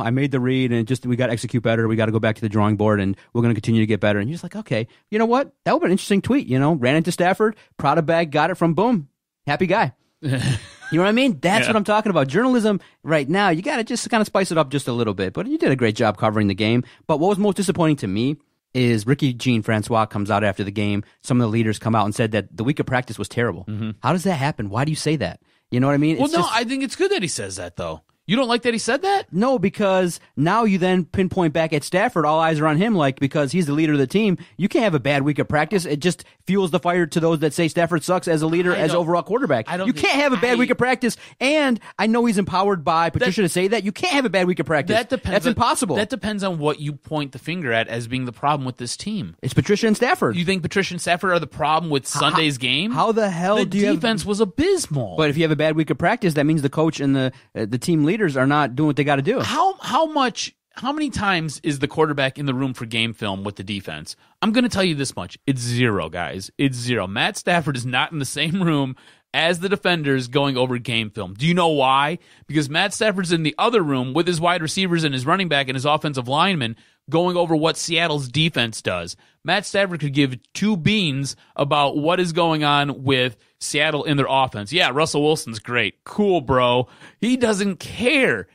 I made the read and we got to execute better. We got to go back to the drawing board and we're going to continue to get better. And you're just like, okay, you know what? That would be an interesting tweet. Ran into Stafford, Prada bag, got it from boom. Happy guy. You know what I mean? That's what I'm talking about. Journalism right now, you got to just kind of spice it up just a little bit. But you did a great job covering the game. But what was most disappointing to me is Ricky Jean-Francois comes out after the game. Some of the leaders come out and said that the week of practice was terrible. Mm-hmm. How does that happen? Why do you say that? You know what I mean? Well, I think it's good that he says that, though. You don't like that he said that? No, because now you then pinpoint back at Stafford. All eyes are on him, because he's the leader of the team. You can't have a bad week of practice. It just fuels the fire to those that say Stafford sucks as a leader, as overall quarterback. You can't have a bad week of practice. And I know he's empowered by Patricia to say that. You can't have a bad week of practice. That's impossible. That depends on what you point the finger at as being the problem with this team. It's Patricia and Stafford. You think Patricia and Stafford are the problem with Sunday's game? How the hell do you The defense was abysmal. But if you have a bad week of practice, that means the coach and the team leaders are not doing what they got to do. How many times is the quarterback in the room for game film with the defense? I'm going to tell you this much. It's 0, guys. It's 0. Matt Stafford is not in the same room as the defenders going over game film. Do you know why? Because Matt Stafford's in the other room with his wide receivers and his running back and his offensive linemen going over what Seattle's defense does. Matt Stafford could give 2 beans about what is going on with Seattle in their offense. Yeah, Russell Wilson's great. Cool, bro. He doesn't care.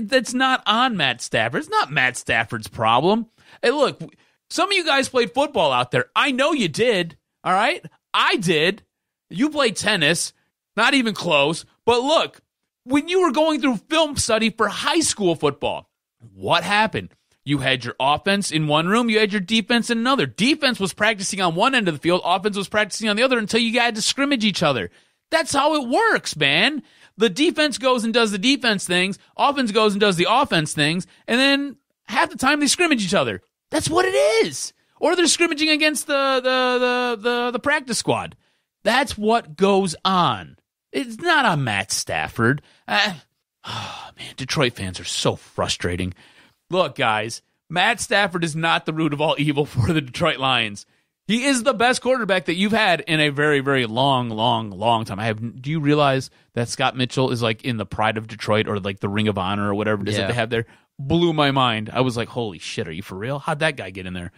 That's not on Matt Stafford. It's not Matt Stafford's problem. Hey, look, some of you guys played football out there. I know you did, all right? I did. You played tennis. Not even close. But look, when you were going through film study for high school football, what happened? You had your offense in one room. You had your defense in another. Defense was practicing on one end of the field. Offense was practicing on the other until you had to scrimmage each other. That's how it works, man. The defense goes and does the defense things. Offense goes and does the offense things. And then half the time they scrimmage each other. That's what it is. Or they're scrimmaging against the practice squad. That's what goes on. It's not on Matt Stafford. Man, Detroit fans are so frustrating. Look, guys, Matt Stafford is not the root of all evil for the Detroit Lions. He is the best quarterback that you've had in a very, very long time. Do you realize that Scott Mitchell is like in the Pride of Detroit or like the Ring of Honor or whatever it is that they have there? Blew my mind. I was like, holy shit, are you for real? How'd that guy get in there?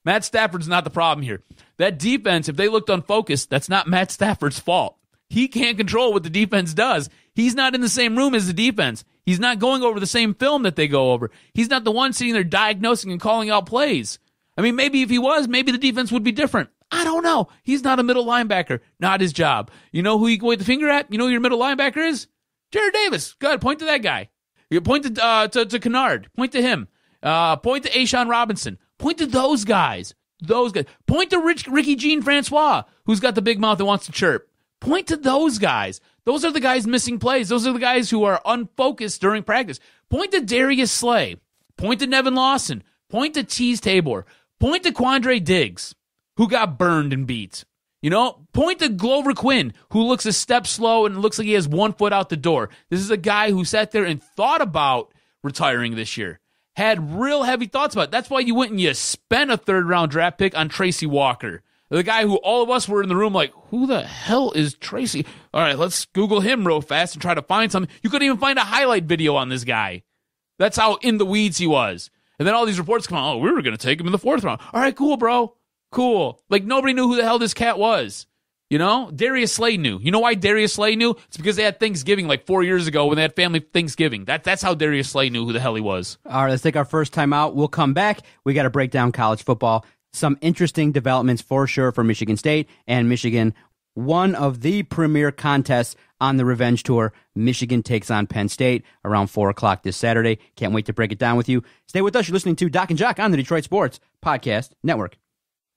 Matt Stafford's not the problem here. That defense, if they looked unfocused, that's not Matt Stafford's fault. He can't control what the defense does. He's not in the same room as the defense. He's not going over the same film that they go over. He's not the one sitting there diagnosing and calling out plays. I mean, maybe if he was, maybe the defense would be different. I don't know. He's not a middle linebacker. Not his job. You know who you can point the finger at? You know who your middle linebacker is? Jared Davis. Go ahead, point to that guy. You point to Kennard. Point to him. Point to A'Shawn Robinson. Point to those guys. Those guys. Point to Ricky Jean-Francois, who's got the big mouth that wants to chirp. Point to those guys. Those are the guys missing plays. Those are the guys who are unfocused during practice. Point to Darius Slay. Point to Nevin Lawson. Point to Tease Tabor. Point to Quandre Diggs, who got burned and beat. You know, point to Glover Quinn, who looks a step slow and looks like he has 1 foot out the door. This is a guy who sat there and thought about retiring this year. Had real heavy thoughts about it. That's why you went and you spent a 3rd-round draft pick on Tracy Walker. The guy who all of us were in the room like, who the hell is Tracy? All right, let's Google him real fast and try to find something. You couldn't even find a highlight video on this guy. That's how in the weeds he was. And then all these reports come out, we were going to take him in the 4th round. All right, cool, bro. Cool. Like, nobody knew who the hell this cat was. You know? Darius Slay knew. You know why Darius Slay knew? It's because they had Thanksgiving like 4 years ago when they had family Thanksgiving. That's how Darius Slay knew who the hell he was. All right, let's take our first time out. We'll come back. We got to break down college football. Some interesting developments for sure for Michigan State and Michigan. One of the premier contests on the Revenge Tour. Michigan takes on Penn State around 4 o'clock this Saturday. Can't wait to break it down with you. Stay with us. You're listening to Doc and Jock on the Detroit Sports Podcast Network.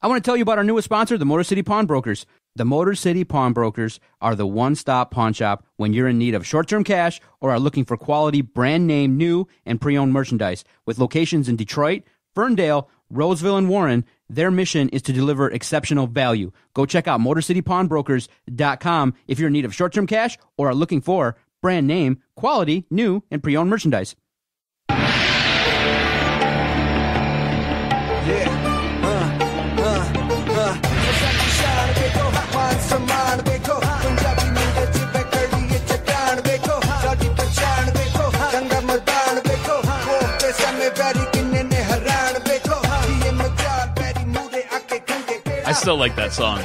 I want to tell you about our newest sponsor, the Motor City Pawnbrokers. The Motor City Pawnbrokers are the one-stop pawn shop when you're in need of short-term cash or are looking for quality brand-name new and pre-owned merchandise. With locations in Detroit, Ferndale, Roseville, and Warren, their mission is to deliver exceptional value. Go check out MotorCityPawnbrokers.com if you're in need of short-term cash or are looking for brand-name, quality, new, and pre-owned merchandise. I still like that song.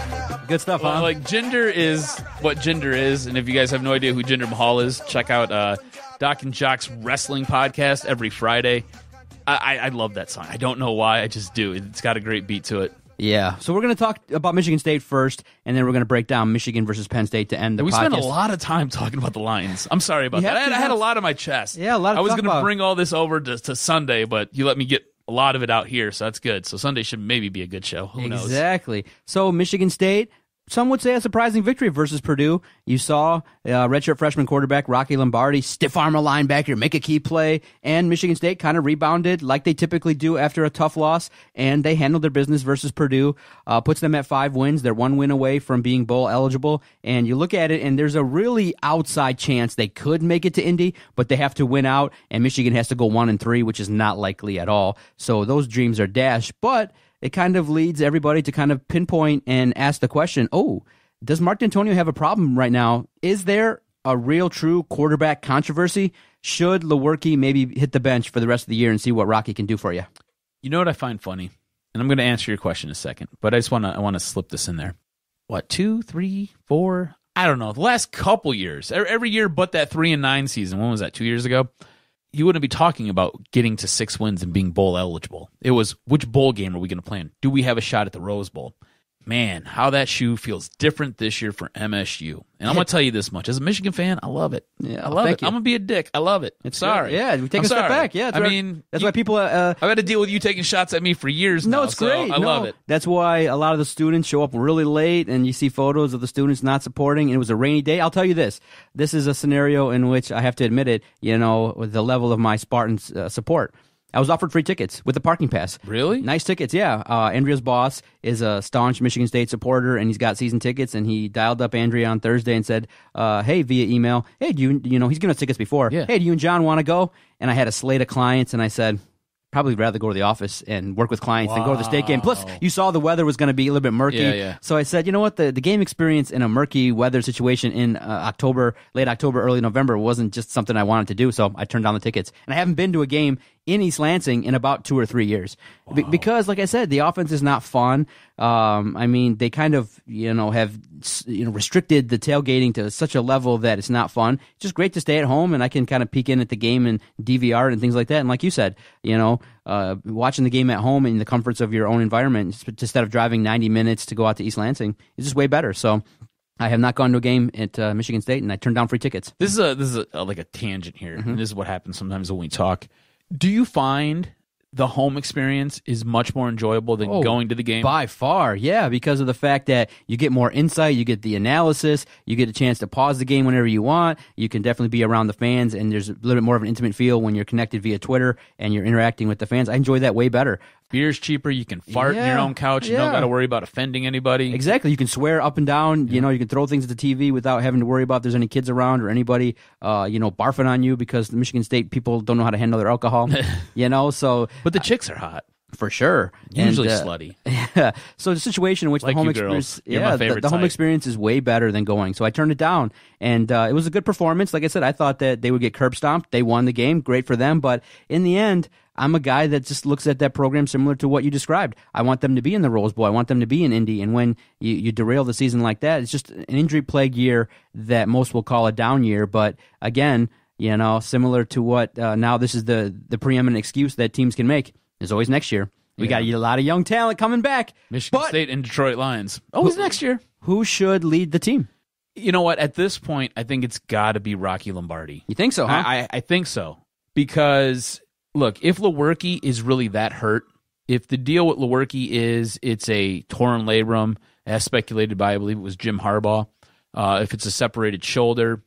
Good stuff, huh? Well, like, Jinder is what Jinder is, and if you guys have no idea who Jinder Mahal is, check out Doc and Jock's wrestling podcast every Friday. I love that song. I don't know why, I just do. It's got a great beat to it. Yeah, so we're going to talk about Michigan State first, and then we're going to break down Michigan versus Penn State to end the podcast. We spent a lot of time talking about the Lions. I'm sorry about that. I had a lot on my chest. Yeah, a lot. I was going to bring all this over to Sunday, but you let me get a lot of it out here, so that's good. So Sunday should maybe be a good show. Who knows? Exactly. So Michigan State, some would say a surprising victory versus Purdue. You saw redshirt freshman quarterback Rocky Lombardi stiff arm a linebacker, make a key play, and Michigan State kind of rebounded like they typically do after a tough loss, and they handled their business versus Purdue. Puts them at 5 wins. They're 1 win away from being bowl eligible, and you look at it, and there's a really outside chance they could make it to Indy, but they have to win out, and Michigan has to go 1-3, which is not likely at all. So those dreams are dashed, but it kind of leads everybody to kind of pinpoint and ask the question, does Mark D'Antonio have a problem right now? Is there a real true quarterback controversy? Should Lewerke maybe hit the bench for the rest of the year and see what Rocky can do for you? You know what I find funny? And I'm going to answer your question in a second, but I want to slip this in there. What, 2, 3, 4? I don't know. The last couple years, every year but that 3-9 season, when was that, 2 years ago? You wouldn't be talking about getting to 6 wins and being bowl eligible. It was, which bowl game are we going to play in? Do we have a shot at the Rose Bowl? Man, how that shoe feels different this year for MSU. And I'm going to tell you this much. As a Michigan fan, I love it. Yeah, I love it. you. I'm going to be a dick. I love it. It's sorry. Yeah, we take a step back. Yeah, that's why people... I've had to deal with you taking shots at me for years now. No, it's great. I love it. That's why a lot of the students show up really late, and you see photos of the students not supporting, and it was a rainy day. I'll tell you this. This is a scenario in which, I have to admit it, with the level of my Spartan support. I was offered free tickets with a parking pass. Really? Nice tickets, yeah. Andrea's boss is a staunch Michigan State supporter, and he's got season tickets, and he dialed up Andrea on Thursday and said, hey, via email, hey, do you know, he's given us tickets before. Yeah. Hey, do you and John want to go? And I had a slate of clients, and I said, probably rather go to the office and work with clients than go to the state game. Plus, you saw the weather was going to be a little bit murky. Yeah. So I said, you know what? The game experience in a murky weather situation in late October, early November wasn't just something I wanted to do. So I turned down the tickets. And I haven't been to a game in East Lansing in about 2 or 3 years. Because, like I said, the offense is not fun. They kind of, have restricted the tailgating to such a level that it's not fun. It's just great to stay at home, and I can kind of peek in at the game and DVR and things like that. And like you said, watching the game at home in the comforts of your own environment instead of driving 90 minutes to go out to East Lansing is just way better. So I have not gone to a game at Michigan State, and I turned down free tickets. This is like a tangent here. And this is what happens sometimes when we talk. Do you find the home experience is much more enjoyable than going to the game? By far, yeah, because of the fact that you get more insight, you get the analysis, you get a chance to pause the game whenever you want. You can definitely be around the fans, and there's a little bit more of an intimate feel when you're connected via Twitter and you're interacting with the fans. I enjoy that way better. Beer's cheaper. You can fart in your own couch. You don't got to worry about offending anybody. Exactly. You can swear up and down. You can throw things at the TV without having to worry about if there's any kids around or anybody, barfing on you because the Michigan State people don't know how to handle their alcohol. So. But the chicks are hot. For sure. Usually slutty. Yeah. So the situation in which like the home experience, the home experience is way better than going. So I turned it down, and it was a good performance. Like I said, I thought that they would get curb stomped. They won the game. Great for them. But in the end, I'm a guy that just looks at that program similar to what you described. I want them to be in the Rose Bowl. I want them to be in Indy. And when you derail the season like that, it's just an injury-plagued year that most will call a down year. But again, similar to what now this is the preeminent excuse that teams can make. There's always next year. We got a lot of young talent coming back. Michigan State and Detroit Lions. Always next year. Who should lead the team? You know what? At this point, I think it's got to be Rocky Lombardi. You think so, huh? I think so. Because, look, if Lewerke is really that hurt, if the deal with Lewerke is it's a torn labrum as speculated by, I believe it was Jim Harbaugh. If it's a separated shoulder,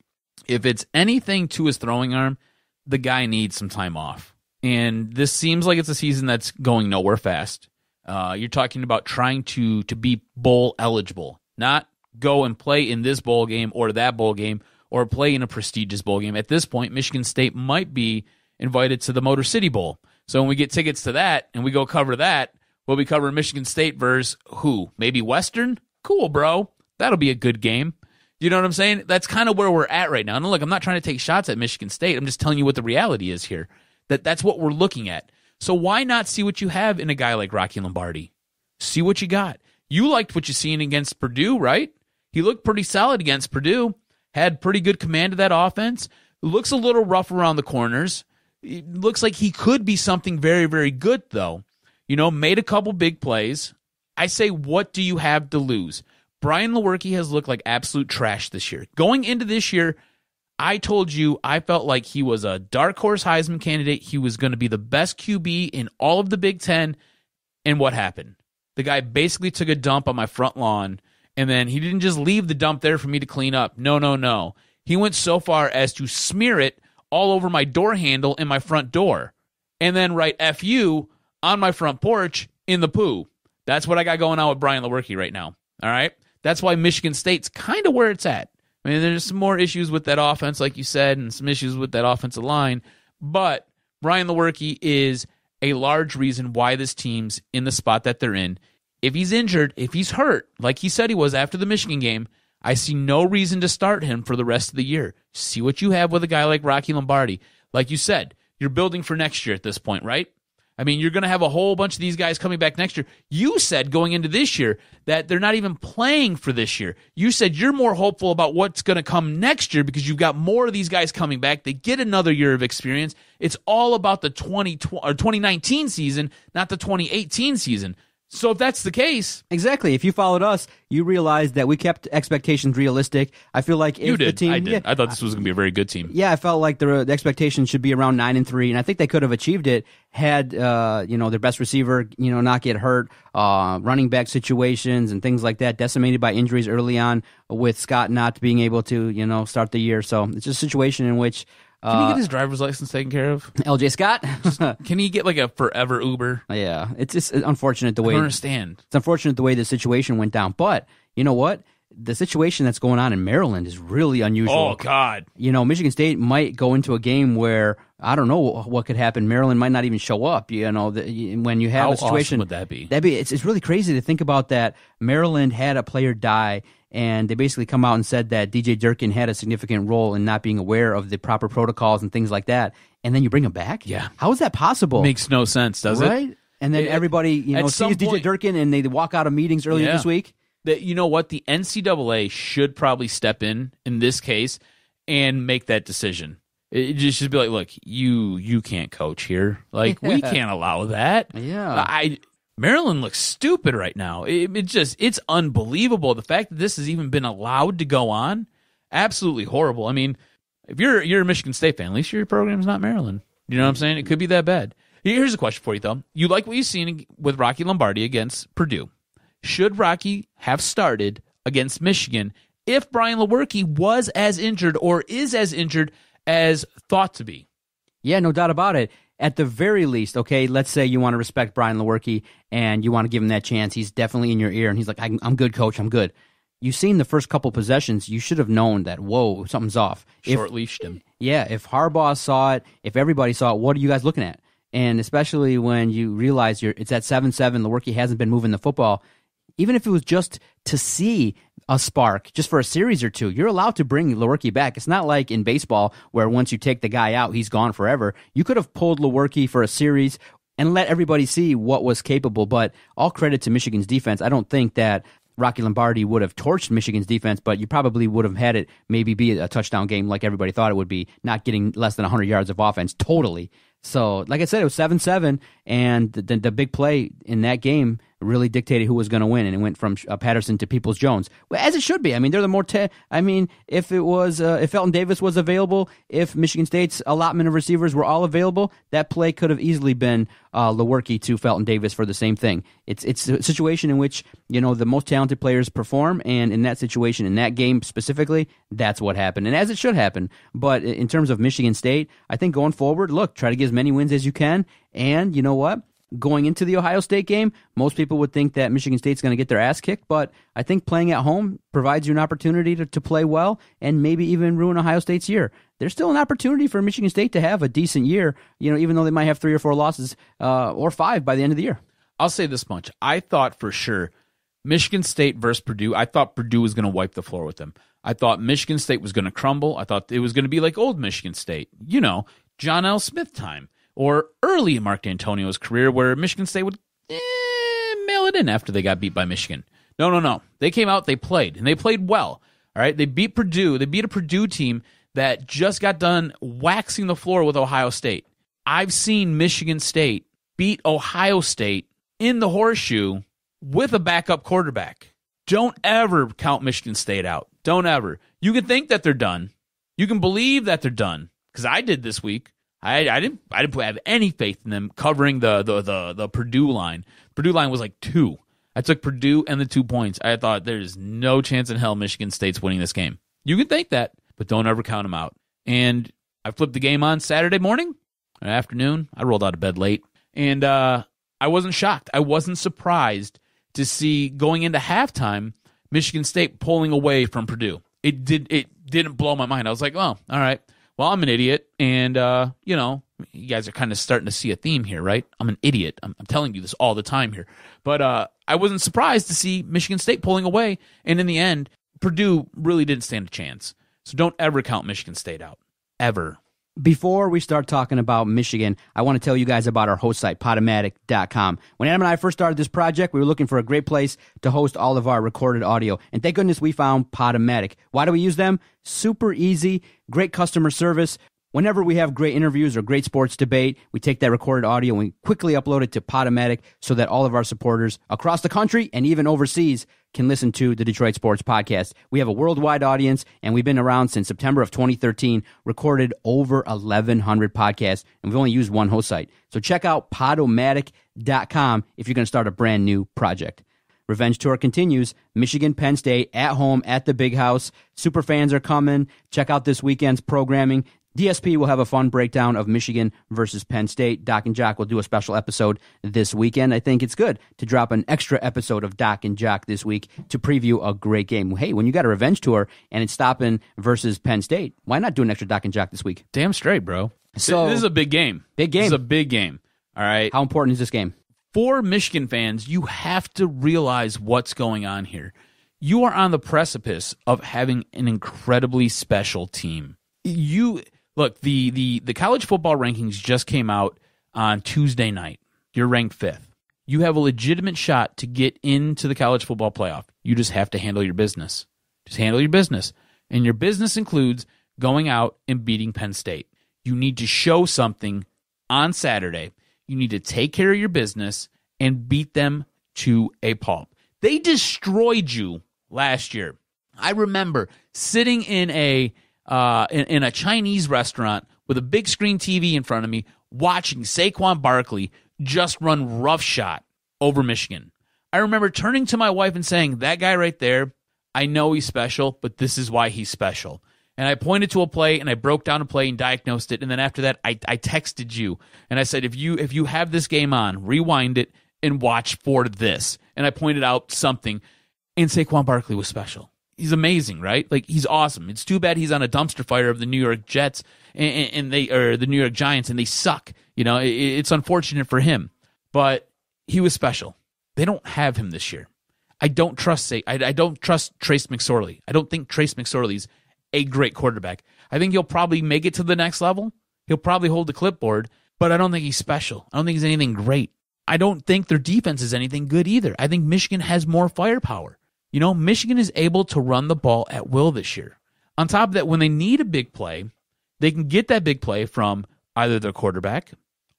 if it's anything to his throwing arm, the guy needs some time off. And this seems like it's a season that's going nowhere fast. You're talking about trying to be bowl eligible, not go and play in this bowl game or that bowl game or play in a prestigious bowl game. At this point, Michigan State might be invited to the Motor City Bowl. So when we get tickets to that and we go cover that, we'll be covering Michigan State versus who? Maybe Western? Cool, bro. That'll be a good game. You know what I'm saying? That's kind of where we're at right now. And look, I'm not trying to take shots at Michigan State. I'm just telling you what the reality is here. That's what we're looking at. So why not see what you have in a guy like Rocky Lombardi? See what you got. You liked what you seen against Purdue, right? He looked pretty solid against Purdue. Had pretty good command of that offense. Looks a little rough around the corners. It looks like he could be something very, very good, though. You know, made a couple big plays. I say, what do you have to lose? Brian Lewerke has looked like absolute trash this year. Going into this year, I told you I felt like he was a dark horse Heisman candidate. He was going to be the best QB in all of the Big Ten. And what happened? The guy basically took a dump on my front lawn, and then he didn't just leave the dump there for me to clean up. No. He went so far as to smear it all over my door handle and my front door, and then write "F-U" on my front porch in the poo. That's what I got going on with Brian Lewerke right now. All right? That's why Michigan State's kind of where it's at. I mean, there's some more issues with that offense, like you said, and some issues with that offensive line. But Brian Lewerke is a large reason why this team's in the spot that they're in. If he's injured, if he's hurt, like he said he was after the Michigan game, I see no reason to start him for the rest of the year. See what you have with a guy like Rocky Lombardi. Like you said, you're building for next year at this point, right? I mean, you're going to have a whole bunch of these guys coming back next year. You said going into this year that they're not even playing for this year. You said you're more hopeful about what's going to come next year because you've got more of these guys coming back. They get another year of experience. It's all about the 2019 season, not the 2018 season. So if that's the case... Exactly. If you followed us, you realized that we kept expectations realistic. I feel like if you did. the team... I did. Yeah, I thought this was going to be a very good team. Yeah, I felt like the expectation should be around 9-3, and I think they could have achieved it had their best receiver not get hurt, running back situations and things like that, decimated by injuries early on with Scott not being able to start the year. So it's just a situation in which... Can he get his driver's license taken care of? LJ Scott? Can he get like a forever Uber? Yeah, it's just unfortunate the way... I don't understand. It's unfortunate the way the situation went down. But you know what? The situation that's going on in Maryland is really unusual. Oh, God. Michigan State might go into a game where, I don't know what could happen. Maryland might not even show up, when you have How a situation. awesome would that be? It's really crazy to think about that. Maryland had a player die, and they basically come out and said that DJ Durkin had a significant role in not being aware of the proper protocols and things like that. And then you bring him back? Yeah. How is that possible? Makes no sense, does it? Right? And then everybody, sees DJ Durkin and they walk out of meetings earlier this week. You know what? The NCAA should probably step in this case and make that decision. It just should be like, look, you can't coach here. Like, we can't allow that. Yeah. Maryland looks stupid right now. It's unbelievable. The fact that this has even been allowed to go on, absolutely horrible. I mean, if you're a Michigan State fan, at least your program's not Maryland. You know what I'm saying? It could be that bad. Here's a question for you, though. You like what you've seen with Rocky Lombardi against Purdue. Should Rocky have started against Michigan if Brian Lewerke was as injured or is as injured as thought to be? Yeah, no doubt about it. At the very least, okay, let's say you want to respect Brian Lewerke and you want to give him that chance. He's definitely in your ear, and he's like, I'm good, coach, I'm good. You've seen the first couple possessions. You should have known that, whoa, something's off. Short-leashed him. Yeah, if Harbaugh saw it, if everybody saw it, what are you guys looking at? And especially when you realize it's at 7-7, Lewerke hasn't been moving the football. Even if it was just to see a spark, just for a series or two, you're allowed to bring Lewerke back. It's not like in baseball where once you take the guy out, he's gone forever. You could have pulled Lewerke for a series and let everybody see what was capable, but all credit to Michigan's defense. I don't think that Rocky Lombardi would have torched Michigan's defense, but you probably would have had it maybe be a touchdown game like everybody thought it would be, not getting less than 100 yards of offense totally. So, like I said, it was 7-7, and the big play in that game really dictated who was going to win, and it went from Patterson to Peoples-Jones, well, as it should be. I mean, they're the more. If it was, if Felton Davis was available, if Michigan State's allotment of receivers were all available, that play could have easily been Lewerke to Felton Davis for the same thing. It's a situation in which the most talented players perform, and in that situation, in that game specifically, that's what happened, and as it should happen. But in terms of Michigan State, I think going forward, look, try to get as many wins as you can, and you know what? Going into the Ohio State game, most people would think that Michigan State's going to get their ass kicked, but I think playing at home provides you an opportunity to play well and maybe even ruin Ohio State's year. There's still an opportunity for Michigan State to have a decent year, even though they might have 3 or 4 losses or 5 by the end of the year. I'll say this much. I thought for sure Michigan State versus Purdue, I thought Purdue was going to wipe the floor with them. I thought Michigan State was going to crumble. I thought it was going to be like old Michigan State, John L. Smith time. Or early in Mark D'Antonio's career where Michigan State would mail it in after they got beat by Michigan. No. They came out, they played, and they played well. All right, they beat Purdue. They beat a Purdue team that just got done waxing the floor with Ohio State. I've seen Michigan State beat Ohio State in the horseshoe with a backup quarterback. Don't ever count Michigan State out. Don't ever. You can think that they're done. You can believe that they're done, because I did this week. I didn't have any faith in them covering the Purdue line. Purdue line was like 2. I took Purdue and the 2 points. I thought there's no chance in hell Michigan State's winning this game. You can think that, but don't ever count them out. And I flipped the game on Saturday morning, afternoon. I rolled out of bed late, and I wasn't shocked. I wasn't surprised to see going into halftime Michigan State pulling away from Purdue. It didn't blow my mind. I was like, oh, all right. Well, I'm an idiot, and, you guys are kind of starting to see a theme here, right? I'm an idiot. I'm telling you this all the time here. But I wasn't surprised to see Michigan State pulling away, and in the end, Purdue really didn't stand a chance. So don't ever count Michigan State out. Ever. Before we start talking about Michigan, I want to tell you guys about our host site, Podomatic.com. When Adam and I first started this project, we were looking for a great place to host all of our recorded audio. And thank goodness we found Podomatic. Why do we use them? Super easy, great customer service. Whenever we have great interviews or great sports debate, we take that recorded audio and we quickly upload it to Podomatic so that all of our supporters across the country and even overseas can listen to the Detroit Sports Podcast. We have a worldwide audience, and we've been around since September of 2013, recorded over 1,100 podcasts, and we've only used one host site. So check out Podomatic.com if you're going to start a brand new project. Revenge Tour continues. Michigan, Penn State, at home at the Big House. Super fans are coming. Check out this weekend's programming. DSP will have a fun breakdown of Michigan versus Penn State. Doc and Jock will do a special episode this weekend. I think it's good to drop an extra episode of Doc and Jock this week to preview a great game. Hey, when you got a Revenge Tour and it's stopping versus Penn State, why not do an extra Doc and Jock this week? Damn straight, bro. So this is a big game. Big game. This is a big game. All right. How important is this game? For Michigan fans, you have to realize what's going on here. You are on the precipice of having an incredibly special team. Look, the college football rankings just came out on Tuesday night. You're ranked 5th. You have a legitimate shot to get into the college football playoff. You just have to handle your business. Just handle your business. And your business includes going out and beating Penn State. You need to show something on Saturday. You need to take care of your business and beat them to a pulp. They destroyed you last year. I remember sitting in a Chinese restaurant with a big screen TV in front of me, watching Saquon Barkley just run roughshod over Michigan. I remember turning to my wife and saying, that guy right there, I know he's special, but this is why he's special. And I pointed to a play, and I broke down a play and diagnosed it. And then after that, I texted you, and I said, if you have this game on, rewind it and watch for this. And I pointed out something, and Saquon Barkley was special. He's amazing, right? Like, he's awesome. It's too bad he's on a dumpster fire of the New York Jets and the New York Giants, and they suck. It's unfortunate for him, but he was special. They don't have him this year. I don't trust Trace McSorley. I don't think Trace McSorley's a great quarterback. I think he'll probably make it to the next level. He'll probably hold the clipboard, but I don't think he's special. I don't think he's anything great. I don't think their defense is anything good either. I think Michigan has more firepower. Michigan is able to run the ball at will this year. On top of that, when they need a big play, they can get that big play from either their quarterback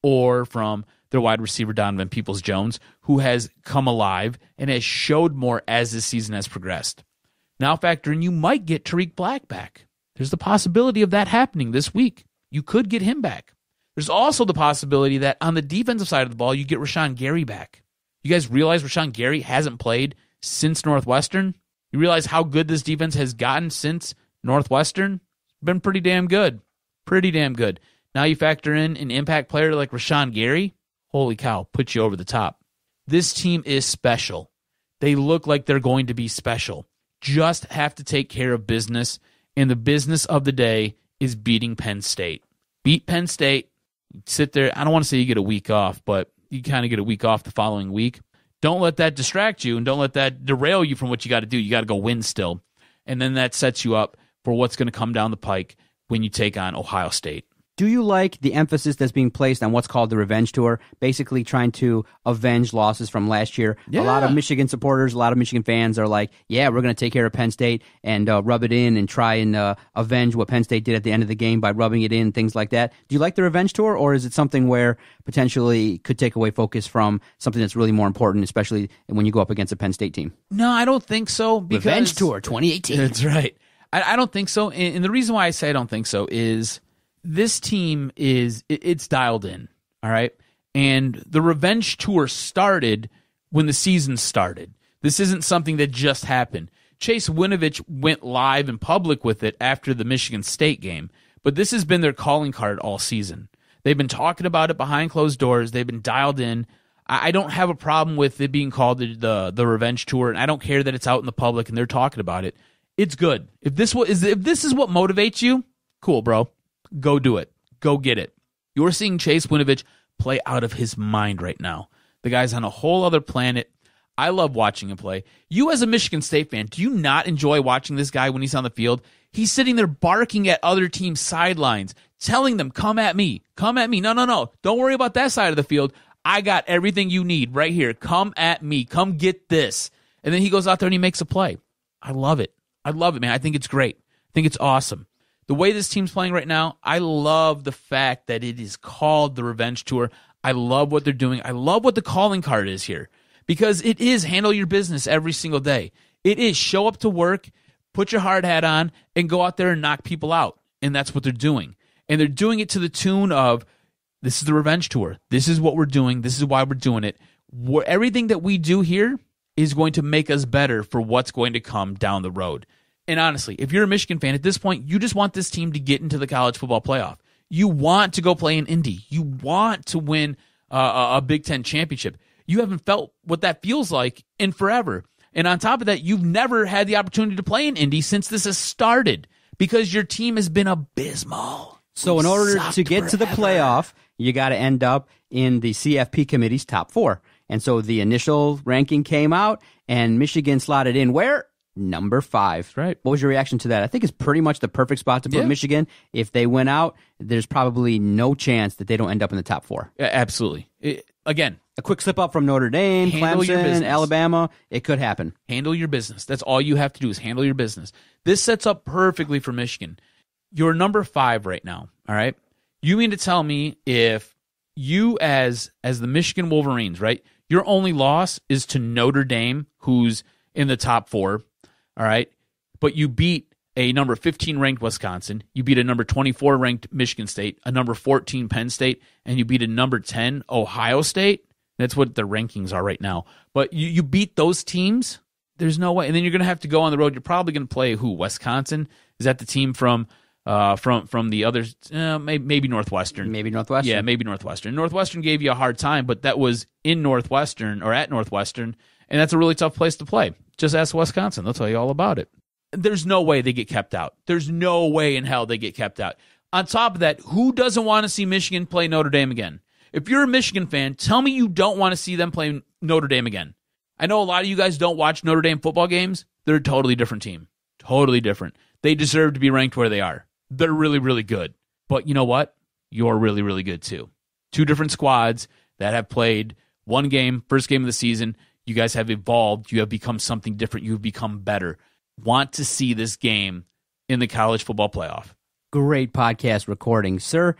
or from their wide receiver Donovan Peoples-Jones, who has come alive and has showed more as this season has progressed. Now factor in you might get Tariq Black back. There's the possibility of that happening this week. You could get him back. There's also the possibility that on the defensive side of the ball, you get Rashawn Gary back. You guys realize Rashawn Gary hasn't played since Northwestern? You realize how good this defense has gotten since Northwestern? Been pretty damn good. Pretty damn good. Now you factor in an impact player like Rashawn Gary. Holy cow, puts you over the top. This team is special. They look like they're going to be special. Just have to take care of business, and the business of the day is beating Penn State. Beat Penn State. Sit there. I don't want to say you get a week off, but you kind of get a week off the following week. Don't let that distract you, and don't let that derail you from what you got to do. You got to go win still. And then that sets you up for what's going to come down the pike when you take on Ohio State. Do you like the emphasis that's being placed on what's called the revenge tour, basically trying to avenge losses from last year? Yeah. A lot of Michigan supporters, a lot of Michigan fans are like, yeah, we're going to take care of Penn State and rub it in and try and avenge what Penn State did at the end of the game by rubbing it in, things like that. Do you like the revenge tour, or is it something where potentially could take away focus from something that's really more important, especially when you go up against a Penn State team? No, I don't think so. Because Revenge tour 2018. That's right. I don't think so. And the reason why I say I don't think so is this team it's dialed in, all right? And the revenge tour started when the season started. This isn't something that just happened. Chase Winovich went live in public with it after the Michigan State game, but this has been their calling card all season. They've been talking about it behind closed doors. They've been dialed in. I don't have a problem with it being called the revenge tour, and I don't care that it's out in the public and they're talking about it. It's good. If this is what motivates you, cool, bro. Go do it. Go get it. You're seeing Chase Winovich play out of his mind right now. The guy's on a whole other planet. I love watching him play. You as a Michigan State fan, do you not enjoy watching this guy when he's on the field? He's sitting there barking at other teams' sidelines, telling them, come at me. Come at me. No. Don't worry about that side of the field. I got everything you need right here. Come at me. Come get this. And then he goes out there and he makes a play. I love it. I love it, man. I think it's great. I think it's awesome. The way this team's playing right now, I love the fact that it is called the Revenge Tour. I love what they're doing. I love what the calling card is here because it is handle your business every single day. It is show up to work, put your hard hat on, and go out there and knock people out. And that's what they're doing. And they're doing it to the tune of, this is the Revenge Tour. This is what we're doing. This is why we're doing it. Everything that we do here is going to make us better for what's going to come down the road. And honestly, if you're a Michigan fan at this point, you just want this team to get into the college football playoff. You want to go play in Indy. You want to win a Big Ten championship. You haven't felt what that feels like in forever. And on top of that, you've never had the opportunity to play in Indy since this has started because your team has been abysmal. So in order to get to the playoff, you got to end up in the CFP committee's top 4. And so the initial ranking came out, and Michigan slotted in where? Number 5. Right. What was your reaction to that? I think it's pretty much the perfect spot to put Michigan. If they win out, there's probably no chance that they don't end up in the top 4. Yeah, absolutely. Again, a quick slip up from Notre Dame, Clemson, Alabama, it could happen. Handle your business. That's all you have to do is handle your business. This sets up perfectly for Michigan. You're number 5 right now, all right? You mean to tell me if you as the Michigan Wolverines, right, your only loss is to Notre Dame, who's in the top 4, all right, but you beat a number 15 ranked Wisconsin, you beat a number 24 ranked Michigan State, a number 14 Penn State, and you beat a number 10 Ohio State. That's what the rankings are right now. But you beat those teams, there's no way. And then you're going to have to go on the road. You're probably going to play who? Wisconsin? Is that the team from the others? Maybe Northwestern. Maybe Northwestern. Yeah, maybe Northwestern. Northwestern gave you a hard time, but that was in Northwestern or at Northwestern, and that's a really tough place to play. Just ask Wisconsin. They'll tell you all about it. There's no way they get kept out. There's no way in hell they get kept out. On top of that, who doesn't want to see Michigan play Notre Dame again? If you're a Michigan fan, tell me you don't want to see them play Notre Dame again. I know a lot of you guys don't watch Notre Dame football games. They're a totally different team. Totally different. They deserve to be ranked where they are. They're really, really good. But you know what? You're really, really good too. 2 different squads that have played one game, first game of the season. You guys have evolved. You have become something different. You've become better. Want to see this game in the college football playoff. Great podcast recording, sir.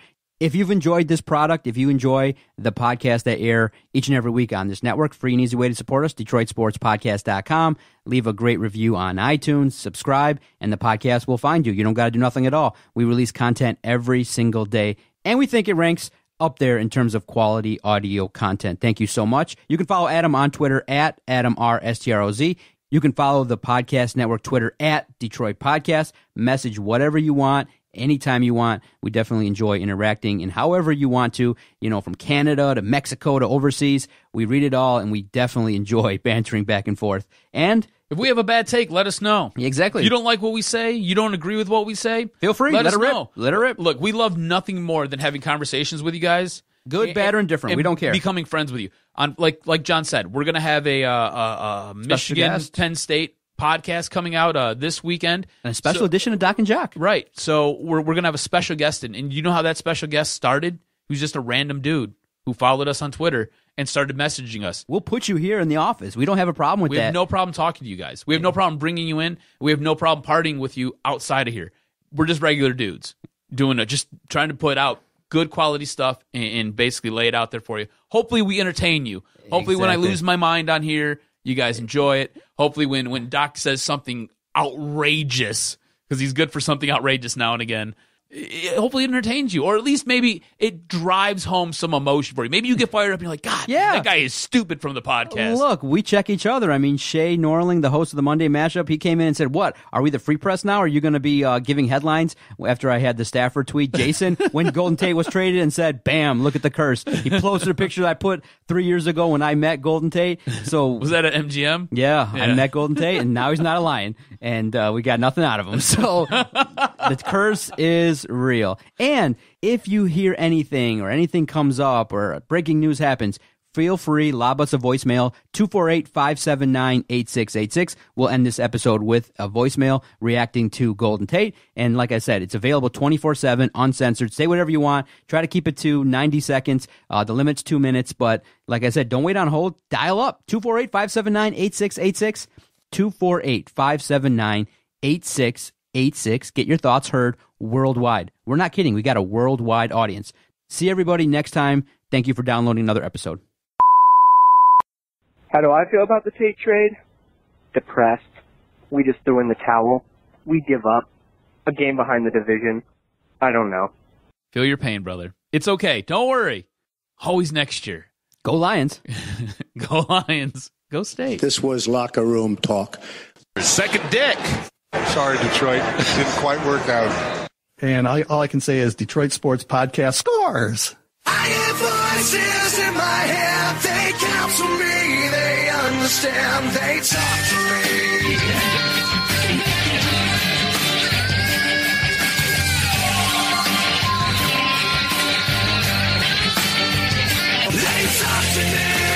If you've enjoyed this product, if you enjoy the podcast that air each and every week on this network, free and easy way to support us, DetroitSportsPodcast.com. Leave a great review on iTunes, subscribe, and the podcast will find you. You don't got to do nothing at all. We release content every single day, and we think it ranks up there in terms of quality audio content. Thank you so much. You can follow Adam on Twitter at AdamRSTROZ. You can follow the podcast network Twitter at Detroit Podcast. Message whatever you want, anytime you want. We definitely enjoy interacting and however you want to, from Canada to Mexico to overseas. We read it all, and we definitely enjoy bantering back and forth. And if we have a bad take, let us know. Exactly. If you don't like what we say, you don't agree with what we say, feel free. Let us it rip. know. Let it rip. Look, we love nothing more than having conversations with you guys. Good, bad, or indifferent. We don't care. Becoming friends with you. Like John said, we're going to have a Michigan Penn State podcast coming out this weekend. And a special edition of Doc and Jock. Right. So we're going to have a special guest in. And you know how that special guest started? He was just a random dude who followed us on Twitter and started messaging us. We'll put you here in the office. We don't have a problem with that. We have no problem talking to you guys. We have no problem bringing you in. We have no problem partying with you outside of here. We're just regular dudes just trying to put out good quality stuff and basically lay it out there for you. Hopefully we entertain you. Hopefully when I lose my mind on here, you guys enjoy it. Hopefully when Doc says something outrageous, because he's good for something outrageous now and again, hopefully it entertains you, or at least maybe it drives home some emotion for you. Maybe you get fired up and you're like, God, that guy is stupid from the podcast. Look, we check each other. I mean, Shay Norling, the host of the Monday Mashup, he came in and said, what, are we the Free Press now? Are you going to be giving headlines? After I had the Stafford tweet, Jason, when Golden Tate was traded and said, bam, look at the curse. He posted a picture that I put 3 years ago when I met Golden Tate. So was that at MGM? Yeah, I met Golden Tate, and now he's not a Lion, and we got nothing out of him. So the curse is real. And if you hear anything or anything comes up or breaking news happens, feel free, lob us a voicemail, 248-579-8686. We'll end this episode with a voicemail reacting to Golden Tate. And like I said, it's available 24/7, uncensored. Say whatever you want. Try to keep it to 90 seconds. The limit's 2 minutes. But like I said, don't wait on hold. Dial up, 248-579-8686, 248-579-8686. Get your thoughts heard worldwide. We're not kidding. We got a worldwide audience. See everybody next time. Thank you for downloading another episode. How do I feel about the Tate trade? Depressed. We just threw in the towel. We give up. A game behind the division. I don't know. Feel your pain, brother. It's okay. Don't worry. Always next year. Go Lions. Go Lions. Go State. This was locker room talk. Second dick. Sorry, Detroit. Didn't quite work out. And all I can say is Detroit Sports Podcast scores. I hear voices in my head. They counsel me. They understand. They talk to me. They talk to me.